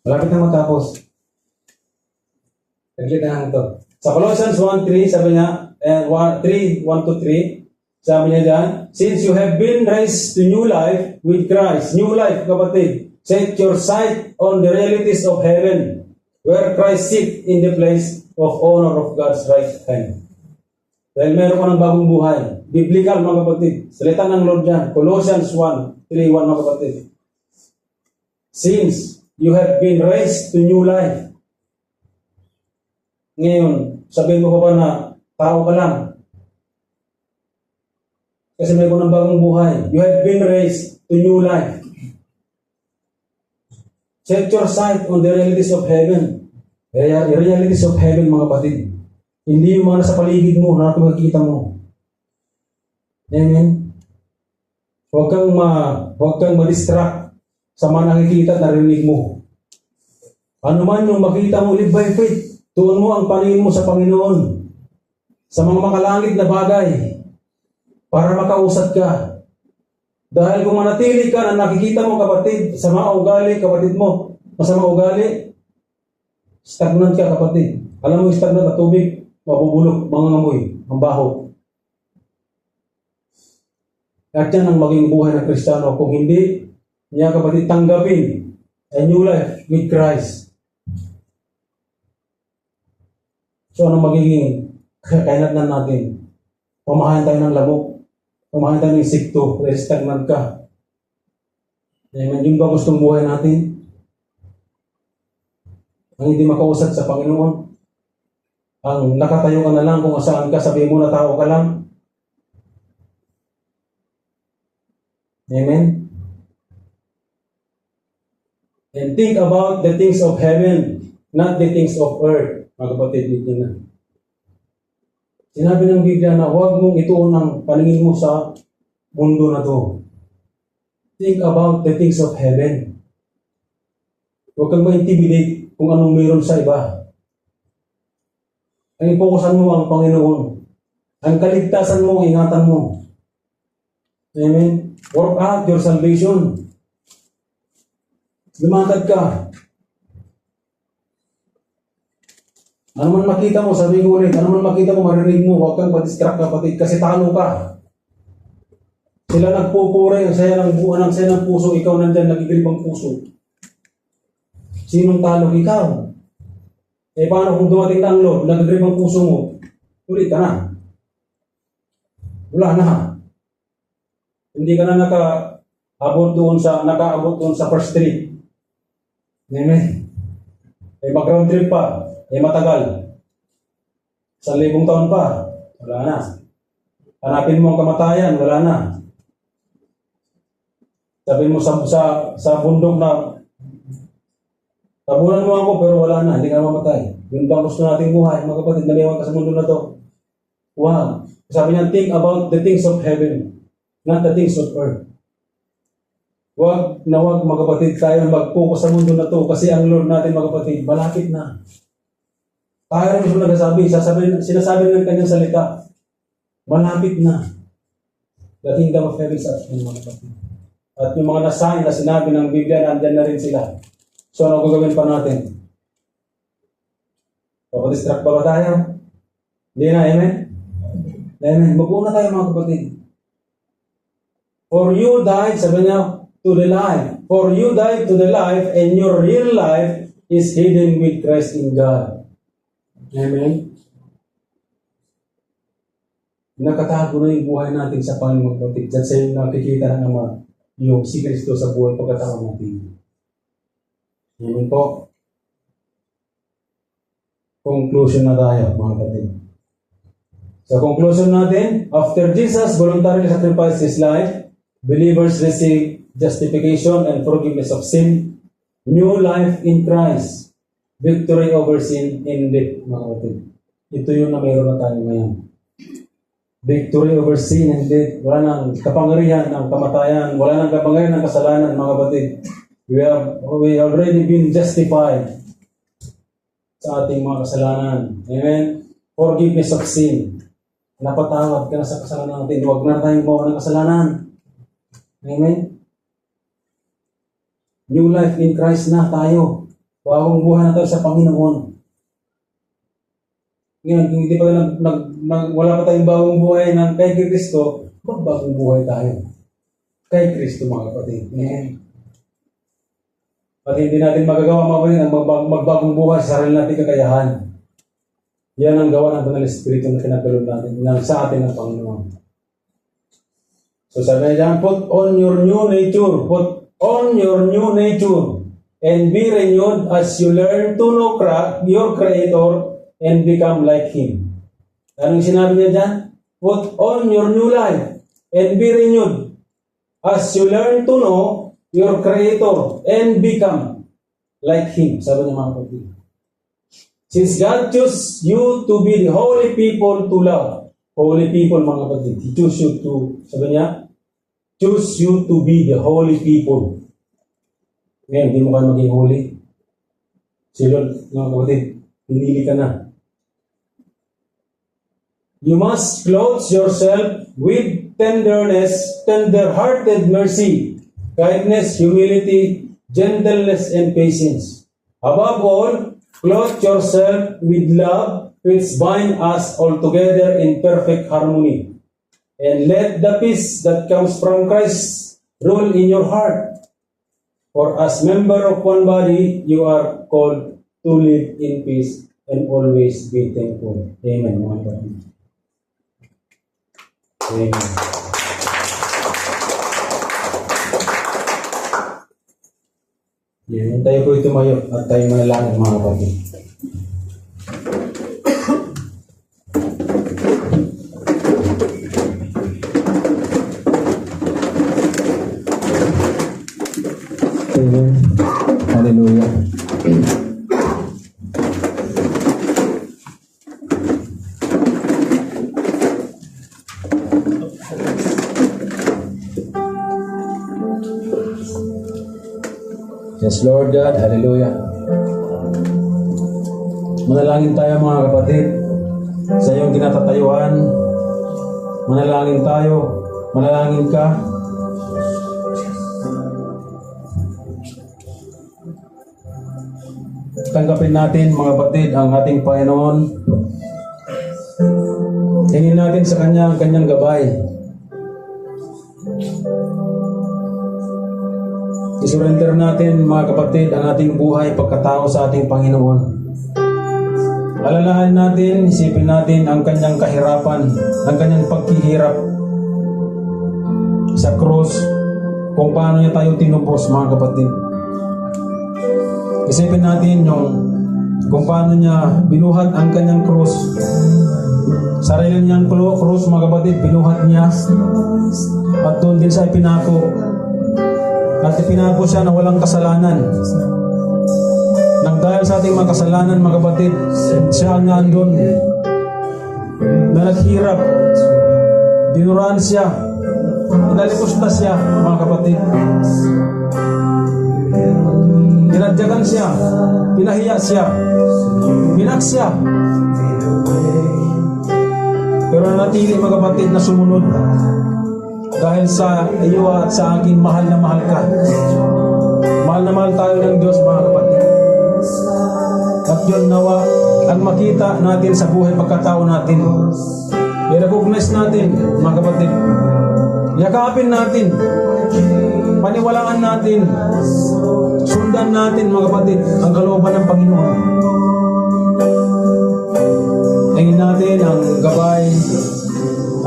Malapit na matapos. Naglit na lang ito. Sa Colossians 1:3, sabi niya, 1:3, sabi niya dyan, since you have been raised to new life with Christ, new life, kapatid, set your sight on the realities of heaven, where Christ sits in the place of honor of God's right hand. Dahil meron ka ng bagong buhay. Biblical, mga kapatid. Salita ng Lord dyan. Colossians 1:3, mga kapatid. Since you have been raised to new life. Ngayon, sabihin mo pa ba na tao ka lang? Kasi meron ka ng bagong buhay. You have been raised to new life. Set your sight on the realities of heaven. Kaya, realities of heaven, mga kapatid. Hindi yung mga nasa paligid mo, na makikita mo. Amen? Huwag kang ma-distract sa mga nakikita at narinig mo. Ano man yung makita mo, live by faith. Tuon mo ang paningin mo sa Panginoon. Sa mga makalangit na bagay. Para makausad ka. Dahil kung manatili ka na nakikita mo, kapatid, sa mga ugali, kapatid mo, masama ugali, stagnant ka, kapatid. Alam mo, stagnant at tubig, mabubulok, mga ngamoy, ang baho. At yan ang maging buhay ng Kristiyano. Kung hindi niya, kapatid, tanggapin a new life with Christ. So, ano magiging kainatnan natin? Pamahain tayo ng lamok. Pamahain tayo ng insekto. Dahil stagnant ka. Amen. Yun ba gustong buhay natin? Ang hindi makausad sa Panginoon. Ang nakatayo ka na lang kung saan ka, sabihin mo na tao ka lang. Amen? And think about the things of heaven, not the things of earth. Mga kapatid, dito na. Sinabi ng Biblia na huwag mong ituon ang paningin mo sa mundo na to. Think about the things of heaven. Huwag kang ma-intimidate kung anong mayroon sa iba. Ang ipokusan mo ang Panginoon. Ang kaligtasan mo, ingatan mo. Amen? Work out your salvation. Lumakad ka. Ano man makita mo, sabi ko ulit, ano man makita mo, marinig mo, huwag kang ma-distract, kapatid, kasi talo ka. Sila nagpupuri, ang saya ng buwan, ang saya ng puso, ikaw nandyan, nagigilip ang puso. Sinong talo? Ikaw. Eh, paano kung dumating na ang Lord, nagigilip ang puso mo, ulit ka na. Wala na. Hindi ka na nakaabot doon sa first trip. Amen. Eh, mag-round trip pa. Eh, matagal. 1,000 taon pa. Wala na. Hanapin mo ang kamatayan. Wala na. Sabihin mo sa bundok na tabunan mo ako pero wala na. Hindi ka mamatay. Yun bang gusto nating buhay? Mga kapatid, naliwan ka sa mundo na to. Wow. Sabi niya, think about the things of heaven, not the things of earth. Huwag mga kapatid, tayo mag-focus sa mundo na to kasi ang Lord natin, mga kapatid, malapit na. Tayo rin gusto nagsasabi, sinasabi ng kanyang salita, malapit na. The kingdom of heaven is at hand, mga kapatid. At yung mga nasahin na sinabi ng Biblia, nandyan na rin sila. So, ano gagawin pa natin? Papadistract pa ba tayo? Hindi na, amen? Amen. Mag-una tayo, mga kapatid. For you died, sabi niya, to the life. For you died to the life, and your real life is hidden with Christ in God. Amen? Nakatago na yung buhay natin sa Panginoon, kapatid. Diyan sa yung nakikita ng Ama, yung si Kristo sa buhay pagkatao natin. Amen po. Conclusion na tayo, mga kapatid. Sa conclusion natin, after Jesus voluntarily sacrificed His life, Believers receive justification and forgiveness of sin, new life in Christ, victory over sin and death, mga kapatid. Ito yung na mayroon na tayo ngayon. Victory over sin and death. Wala nang kapangyarihan ng kamatayan. Wala nang kapangyarihan ng kasalanan, mga kapatid. We already been justified sa ating mga kasalanan. Amen? Forgiveness of sin. Napatawad ka na sa kasalanan natin. Huwag na tayong gawa ng kasalanan. Amen? New life in Christ na tayo. Bagong buhay na tayo sa Panginoon. Ngayon, kung hindi pa wala pa tayong bagong buhay ng kay Kristo, magbagong buhay tayo. Kay Kristo, mga kapatid. Amen. At hindi natin magagawa, mga kapatid, ang magbagong buhay sa sarili natin kakayahan. Yan ang gawa ng Banal Espiritu na kinagalob natin sa atin ng Panginoon. So sabi niya, put on your new nature. Put on your new nature. And be renewed as you learn to know your Creator and become like Him. Anong sinabi niya dyan? Put on your new life and be renewed as you learn to know your Creator and become like Him. Sabi niya, mga kapatid. Since God chose you to be the holy people to love. Holy people, mga kapatid. He chose you to, sabi niya, choose you to be the holy people. Ngayon, hindi mo kayo maging holy. Si Lord, mga kapatid, pinili ka na. You must clothe yourself with tenderness, tender-hearted mercy, kindness, humility, gentleness, and patience. Above all, clothe yourself with love, which binds us all together in perfect harmony. And let the peace that comes from Christ rule in your heart. For as member of one body, you are called to live in peace and always be thankful. Amen, mga kapatid. Amen. Yan, tayo po tumayo at tayo manalangin, mga kapatid. Amen. Hallelujah. Yes, Lord God. Hallelujah. Manalangin tayo, mga kapatid, sa iyong kinatatayuan. Manalangin tayo. Manalangin ka. Tanggapin natin, mga kapatid, ang ating Panginoon. Hingin natin sa Kanya ang Kanyang gabay. I-surrender natin, mga kapatid, ang ating buhay pagkatao sa ating Panginoon. Alalahanin natin, isipin natin ang Kanyang kahirapan, ang Kanyang paghihirap sa krus, kung paano niya tayo tinubos, mga kapatid. Isipin natin kung paano niya binuhat ang Kanyang krus. Sarili niyang krus, mga kapatid, binuhat niya. At doon din siya ipinako. At ipinako siya na walang kasalanan. Nang dahil sa ating mga kasalanan, mga kapatid, siya ang nandun na naghirap. Dinuraan siya. Inalipusta siya, mga kapatid. Pinadyakan siya. Pinahiya siya. Pinak siya. Pero natili, mga kapatid, na sumunod. Dahil sa iyo at sa akin, mahal na mahal ka. Mahal na mahal tayo ng Diyos, mga kapatid. At yun nawa ang makita natin sa buhay pagkatao natin. I-recognize natin, mga kapatid. Yakapin natin. Paniwalaan natin. Sundan natin, mga kapatid, ang kalooban ng Panginoon. Tingin natin ang gabay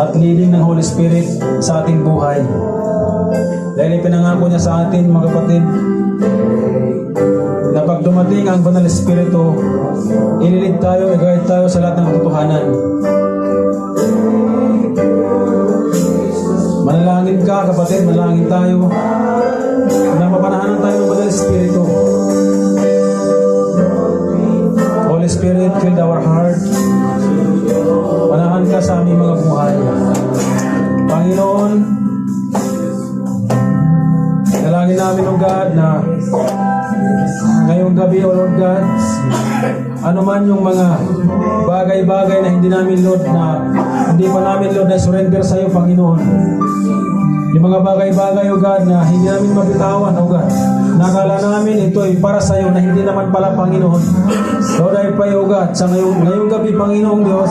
at leading ng Holy Spirit sa ating buhay. Dahil ipinangako niya sa atin, mga kapatid, na pag dumating ang Banal Espiritu, ililid tayo, i-guide tayo sa lahat ng katotohanan. Manalangin ka, kapatid, manalangin tayo na mapanahanan tayo ng Banal Espiritu. Holy Spirit, fill our heart. Panahan ka sa aming mga buhay. Panginoon, dalangin namin, O God, na ngayong gabi, O Lord God, ano man yung mga bagay-bagay na hindi namin, Lord, hindi pa namin, Lord, na surrender sa iyo, Panginoon. Yung mga bagay-bagay, O God, na hindi namin mabitawan, O God. Nakala namin ito ay para sa iyo na hindi naman pala, Panginoon. Lord, I pray, O God, sa ngayong gabi, Panginoong Diyos,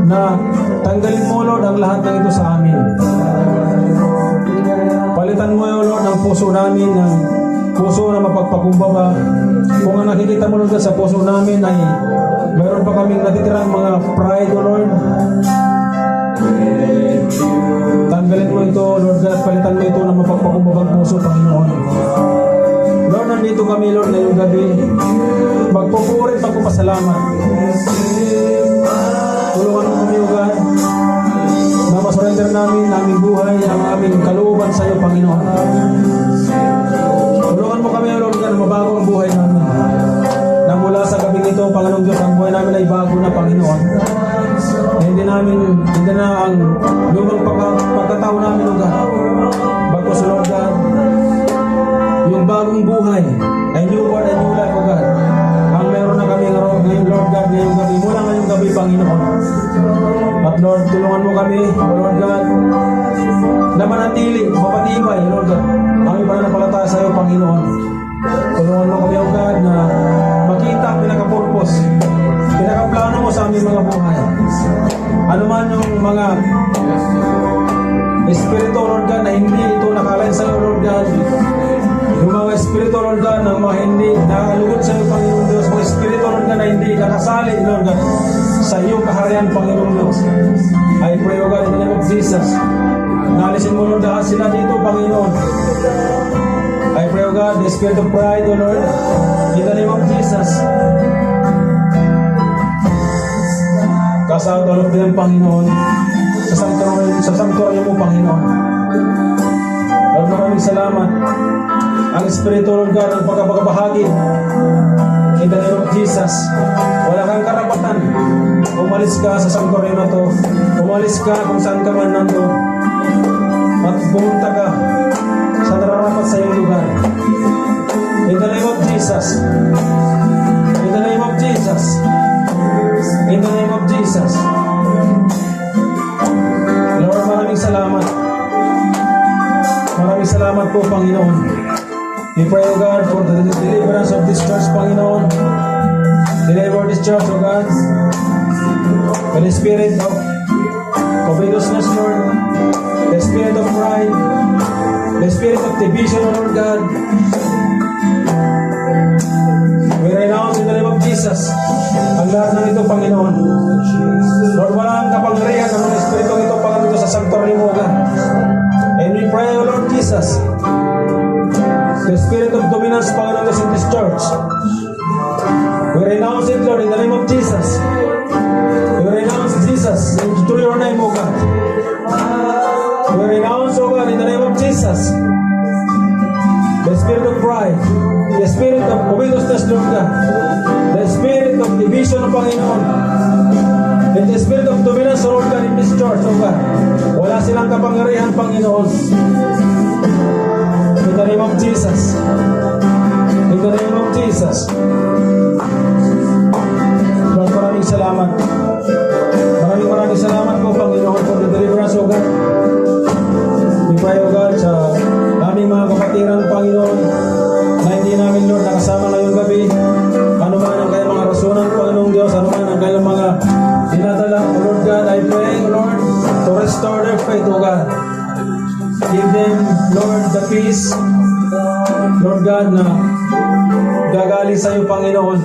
na tanggalin mo, Lord, ang lahat ng ito sa amin. Palitan mo, O Lord, ang puso namin, ng puso na mapagpakumbaba. Kung ang nakikita mo, Lord, sa puso namin ay mayroon pa kaming natitirang mga pride, O Lord. Tanggalin mo ito, Lord God, palitan mo ito ng mapagpakumbabang puso, Panginoon. Lord, nandito kami, Lord, ngayong gabi. Magpupuri at magpapasalamat. Tulungan mo kami, O God, na masurrender namin ang aming buhay, ang aming kalooban sa iyo, Panginoon. Tulungan mo kami, Lord God, na mabago ang buhay namin. Na mula sa gabi nito, Panginoong Diyos, ang buhay namin ay bago na, Panginoon. Hindi na ang lumang pagkatao namin, O God. Bagos, Lord God, yung bagong buhay, a new world, a new life, O God. Ang meron na kami ngayon, Lord God, ngayong gabi, mula ngayong gabi, Panginoon. At Lord, tulungan mo kami, Lord God, na manatili, mapatibay, Lord God, ang ipananampalataya sa iyo, Panginoon. Tulungan mo kami, O God, na makita ang pinaka-purpose, pinaka-plano mo sa aming mga buhay. Ano man yung mga Espiritu, Lord God, na hindi ito nakalain sa iyo, Lord God. Yung mga Espiritu, Lord God, na mga hindi nakalugod sa iyo, Panginoon Diyos. Mga Espiritu, Lord God, na hindi nakasali, Lord God, sa iyong kaharian, Panginoon Diyos. I pray, O God, in the name of Jesus. Naalisin mo, Lord, lahat sila dito, Panginoon. I pray, O God, the spirit of pride, O Lord, in the name of Jesus. Cast out all of them, Panginoon, sa sanctuary mo, Panginoon. Lord, maraming salamat. Ang Espiritu, Lord God, ang pagkabahagi. In the name of Jesus. Wala kang karapatan. Umalis ka sa sanctuary na to. Umalis ka kung saan ka man nandun. At pumunta ka sa nararapat sa iyong lugar. In the name of Jesus. In the name of Jesus. In the name of Jesus. Lord, maraming salamat. Maraming salamat po, Panginoon. We pray, O God, for the deliverance of this church, Panginoon. Deliver this church, O God. For the spirit of covetousness, Lord. The spirit of pride. The spirit of division, O Lord God. We renounce in the name of Jesus ang lahat ng ito, Panginoon. Lord, wala ang kapangyarihan ng mga espiritu ito, Panginoon, ito sa sanctuary mo, God. And we pray, O Lord Jesus, the spirit of dominance, Panginoon, in this church. We renounce it, Lord, in the name of Jesus. We renounce Jesus through your name, O God. We renounce, O God, in the name of Jesus, the spirit of pride, the spirit of covetousness, Lord God, the spirit of division, Panginoon, and the spirit of dominance, Lord God, in this church, O God. Wala silang kapangyarihan, Panginoon. In the name of Jesus. In the name of Jesus. Lord, maraming salamat. Maraming salamat po, Panginoon, for the deliverance, O God. We pray, O God, sa aming mga kapatiran, Panginoon, na hindi namin, Lord, nakasama ngayong gabi. Ano man ang kayong mga rasunan, Panginoong Diyos, ano man ang kayong mga dinadala, O Lord God, I pray, O Lord, to restore their faith, O God. Give them, Lord, the peace, Lord God, na gagaling sa iyo, Panginoon.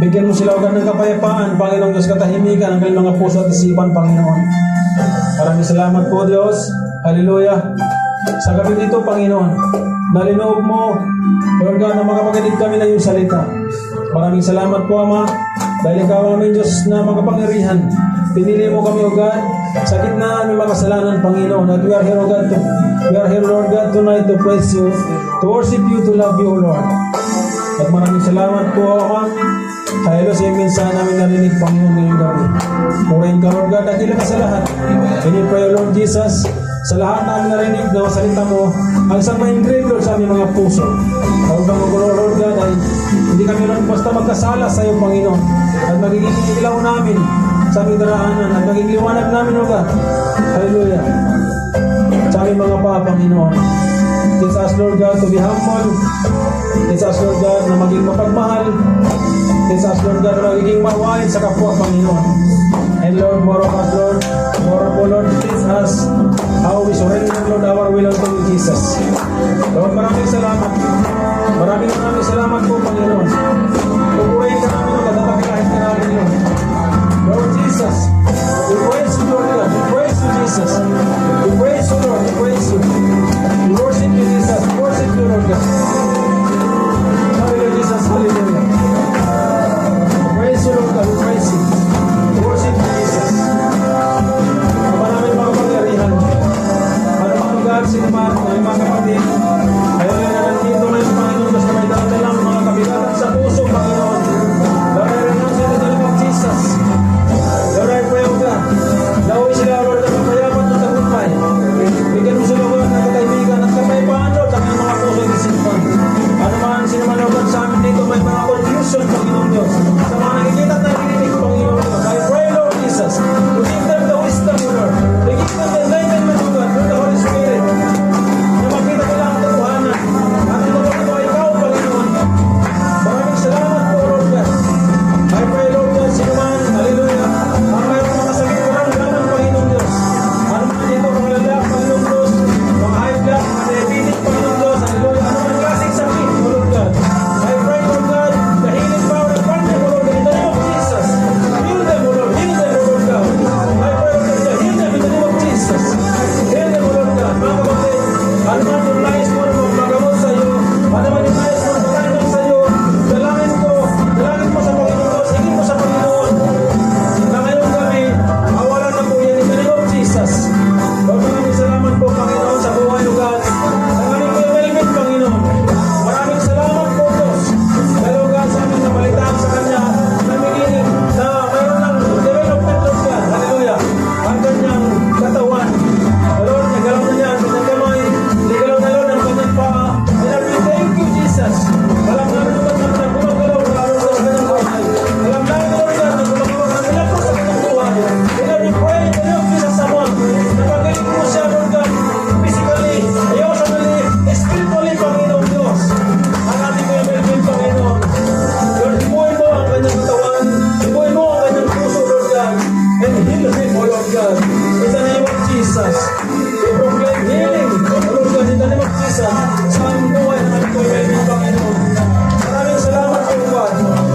Bigyan mo sila, O God, ng kapayapaan, Panginoong Diyos, katahimikan ang kanilang mga puso at isipan, Panginoon. Maraming salamat po, Diyos. Hallelujah. Sa gabi dito, Panginoon, nalinoob mo, Lord God, na makapaginig kami ng iyong salita. Maraming salamat po, Ama, dahil ikaw aming Diyos na makapangyarihan. Pinili mo kami, O God, Sa gitna ng mga kasalanan, Panginoon, at we are here, O God, we are here, Lord God, tonight to praise you, to worship you, to love you, O Lord. At maraming salamat po, Ama. Dahil sa iyong mensahe namin narinig, Panginoon, ngayong gabi. Purihin ka, Lord God, dakila ka sa lahat. And we pray, Lord Jesus, sa lahat namin narinig na salita mo, ang isang ma-engrave, Lord, sa aming mga puso. Tawag ang magulo, Lord God, ay hindi kami lang basta magkasala sa iyo, Panginoon. At magiging ilaw namin sa aming daraanan at magiging liwanag namin, Lord God. Hallelujah. Sa aming mga Panginoon. Teach us, Lord God, to be humble. Teach us, Lord God, na maging mapagmahal. Teach us, Lord God, na magiging mawain sa kapwa, Panginoon. And Lord, more of us, Lord, more of all, Lord, teach us how we surrender, Lord, our will unto you, Jesus. Lord, maraming salamat. Maraming salamat po, Panginoon. Pupurihin ka namin, Lord, at tatapikahin ka namin, Lord. Lord Jesus, we praise you, Lord God. We praise you, Jesus. We praise you, Lord. We praise you. We worship you, Jesus. We worship you, Lord God. Hallelujah, Jesus. Hallelujah. We praise you, Lord God. We praise you. We worship you, Jesus. Ama namin mga pangyarihan. Ano mga lugar, sinuman, ay mga kapatid. Ayaw na nandito ngayon, Panginoon, basta may dadalang mga kabigatan sa puso, Panginoon. Lord, I renounce in the name of Jesus. Lord, I pray, O God, nauwi sila, Lord, na mapayaman ng tagumpay. Bigyan mo sila, Lord, ng kataibigan at kapayapaan, Lord, ang iyong mga puso at isipan. Ano man, sino man, Lord, sa amin dito, may mga confusion, Panginoon Diyos. Sa mga nakikita at nakikinig, Panginoon Diyos. I pray, Lord Jesus, to give them the wisdom, Lord. To give them the enlightenment, O God, through the Holy Spirit. Na makita nila ang katuhanan. At ito po ikaw, Panginoon. Maraming salamat po, Lord God. I pray, Lord God, sino man, hallelujah, ang mayroong mga sakit ko lang naman, Panginoon Diyos. Ano man dito, mga lalak, Panginoon Diyos, mga high blood, mga diabetes, Panginoon Diyos, hallelujah, ano man klaseng sakit, Lord God. I pray, Lord God, the healing power of God, Lord God, in the name of Jesus. Heal them, Lord, heal them, Lord God. I pray, Lord God, heal them in the name of Jesus. Heal them, Lord God. Mga kapatid, ano man yung nais mo magamot sa iyo, ano man yung nais mo magkainom sa iyo, dalangin mo sa Panginoon, hingin mo sa Panginoon. Na ngayon kami, awalan na po yan in the name of Jesus. Maraming salamat po, Panginoon, sa buhay lugar. Ang aming welcome, Panginoon. Maraming salamat po, Diyos. Dahil lugar sa aming napalitaan sa Kanya, namiginig na mayroon ng development, Lord God. Hallelujah. Ang kanyang katawan. Lord, nagalaw na niya ang kanyang kamay. Nagalaw na, Lord, ang kanyang paa. And Lord, we thank you, Jesus. Alam namin, Lord, na gumagalaw na sa kanyang buhay. Alam namin, Lord, na gumagalaw na milagro sa kanyang buhay. And Lord, we pray in the name of Jesus, Ama, na pagaling mo siya, Lord God, physically, emotionally, spiritually, Panginoon Diyos. Ang ating kaibigan, Panginoon. Lord, ibuhay mo ang kanyang katawan. Ibuhay mo ang kanyang puso, Lord God. And heal him, O Lord God. In the name of Jesus. We proclaim healing, O Lord God, in the name of Jesus. Sa aming buhay ng aming kaibigan, Panginoon. Maraming salamat, O God.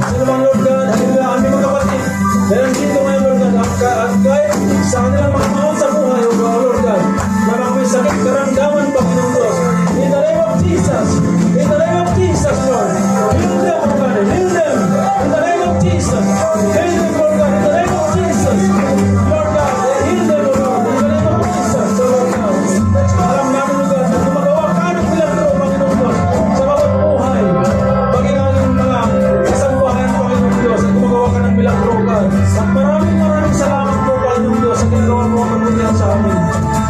Sino man, Lord God, hallelujah, aming mga kapatid. Dahil dito ngayon, Lord God, at kahit sa kanilang mga mahal sa buhay, O Lord God, na mga may sakit, karamdaman, Panginoon Diyos. In the name of Jesus. In the name of Jesus, Lord. Heal them, O God. Heal them. In the name of Jesus. Heal them, Lord God. In the name of Jesus. Lord God, heal them, O Lord. In the name of Jesus, O Lord God. Alam namin, O God, na gumagawa ka ng milagro, Panginoon Diyos, sa bawat buhay. Bagay ang mga kasabuhayan, Panginoon Diyos, at gumagawa ka ng milagro, O God. At maraming salamat po, Panginoon Diyos, sa ginagawa mo ang mabuti sa amin.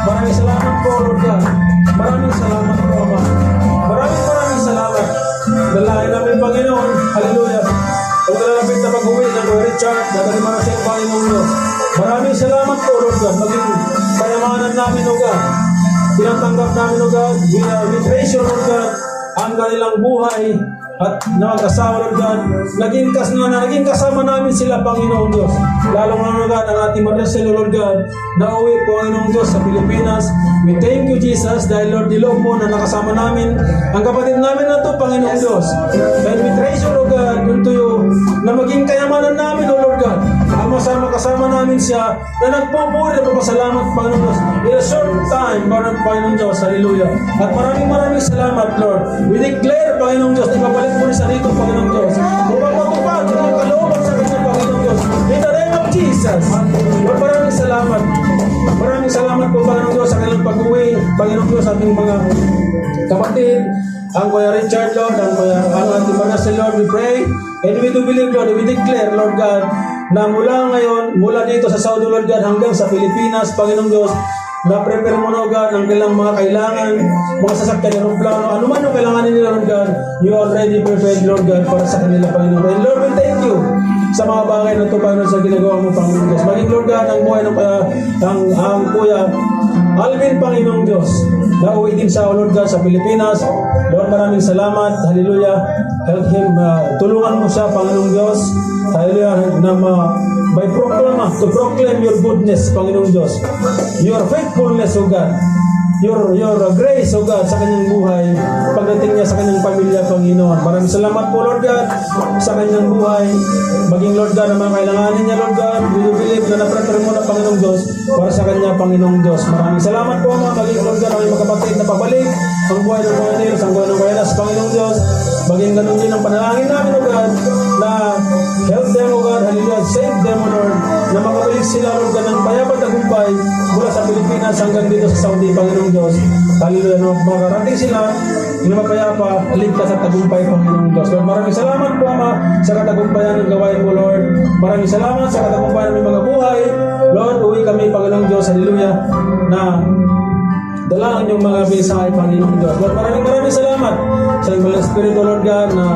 Maraming salamat po, Lord God. Maraming salamat po, Ama. Maraming salamat. Dalahin namin, Panginoon. Hallelujah. Pag nalalapit na pag-uwi ng Kuya Richard, dadali mga sa Panginoon Diyos. Maraming salamat po, Lord God. Maging payamanan namin, O God. Tinatanggap namin, O God. We praise you, Lord God. Ang kanilang buhay at nag-asawa, Lord God. Naging kasama namin sila, Panginoon Diyos. Lalong na, Lord God, ang ating Maricel, Lord God, na uwi, Panginoon Diyos, sa Pilipinas. We thank you, Jesus, dahil, Lord, nilog mo na nakasama namin ang kapatid namin na ito, Panginoon Diyos. And we praise you, Lord God, unto you, na maging kayamanan namin, O Lord God. Ang kasama namin siya, na nagpupuri na papasalamat, Panginoon Diyos. In a short time, Panginoon Diyos, hallelujah. At maraming salamat, Lord. We declare, Panginoon Diyos, na ipabalik mo rin sa dito, Panginoon Diyos. Upang matupad ang kalooban sa kanya, Panginoon Diyos. In the name of Jesus. Lord, maraming salamat. Panginoong Diyos, ating mga kapatid, ang Kuya Richard, Lord, ang ating Marcel, Lord, we pray, and we do believe, Lord, we declare, Lord God, na mula ngayon, mula dito sa Saudi, Lord God, hanggang sa Pilipinas, Panginoong Diyos, na-prepare mo, Lord God, ang kailang mga kailangan, mga sasakyan, aeroplano, ano man yung kailangan nila, Lord God, you already prepared, Lord God, para sa kanila, Panginoon. And Lord, we thank you sa mga bagay na ito, Panginoon, sa ginagawa mo, Panginoon Diyos. Maging, Lord God, ang buhay ng ang Kuya Alvin, Panginoong Diyos, na uwi din sa, Lord God, sa Pilipinas. Lord, maraming salamat. Hallelujah. Help him. Tulungan mo siya, Panginoong Diyos. Hallelujah. Na by proclama, to proclaim your goodness, Panginoong Diyos. Your faithfulness, O God. Your grace, O God, sa kanyang buhay. Pagdating niya sa kanyang pamilya, Panginoon. Maraming salamat po, Lord God, sa kanyang buhay. Maging, Lord God, ang mga kailanganin niya, Lord God. We do believe na naprepare mo na, Panginoong Diyos, para sa kanya, Panginoong Diyos. Maraming salamat po, mga maging, Lord God, ang mga kapatid na pabalik ang buhay ng mga Nils, ang buhay ng Kuyanas, Panginoong Diyos. Maging ganun din ang panalangin namin, O God, na help them, O God, hallelujah, save them, O Lord, na makabalik sila, Lord God, ng payapat na gumpay mula sa Pilipinas hanggang dito sa Saudi, Panginoong Diyos. Hallelujah, no? Makarating sila na mapayapa, ligtas at tagumpay, Panginoong Diyos. Lord, maraming salamat po, Ama, sa katagumpayan ng gawain mo, Lord. Maraming salamat sa katagumpayan ng mga buhay. Lord, uwi kami, Panginoong Diyos, hallelujah, na dala ang inyong mga mensahe, Panginoong Diyos. Lord, maraming salamat sa inyong Espiritu, Lord God, na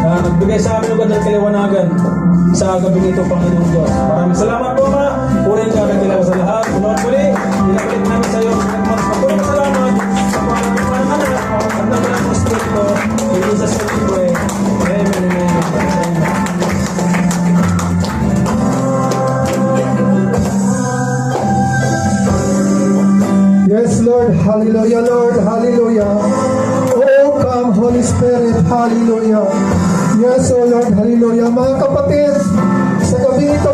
nagbigay sa amin, Lord, ng kaliwanagan sa gabing ito, Panginoong Diyos. Maraming salamat po, Ma. Purin ka ng kilaw sa lahat. Lord, muli, pinabalik namin sa iyo. Maraming salamat sa mga anak at ng mga Espiritu. In Jesus' name we pray. Amen, amen, amen. Yes, Lord. Hallelujah, Lord. Hallelujah. Oh, come, Holy Spirit. Hallelujah. Yes, oh Lord. Hallelujah. Mga kapatid, sa gabi ito,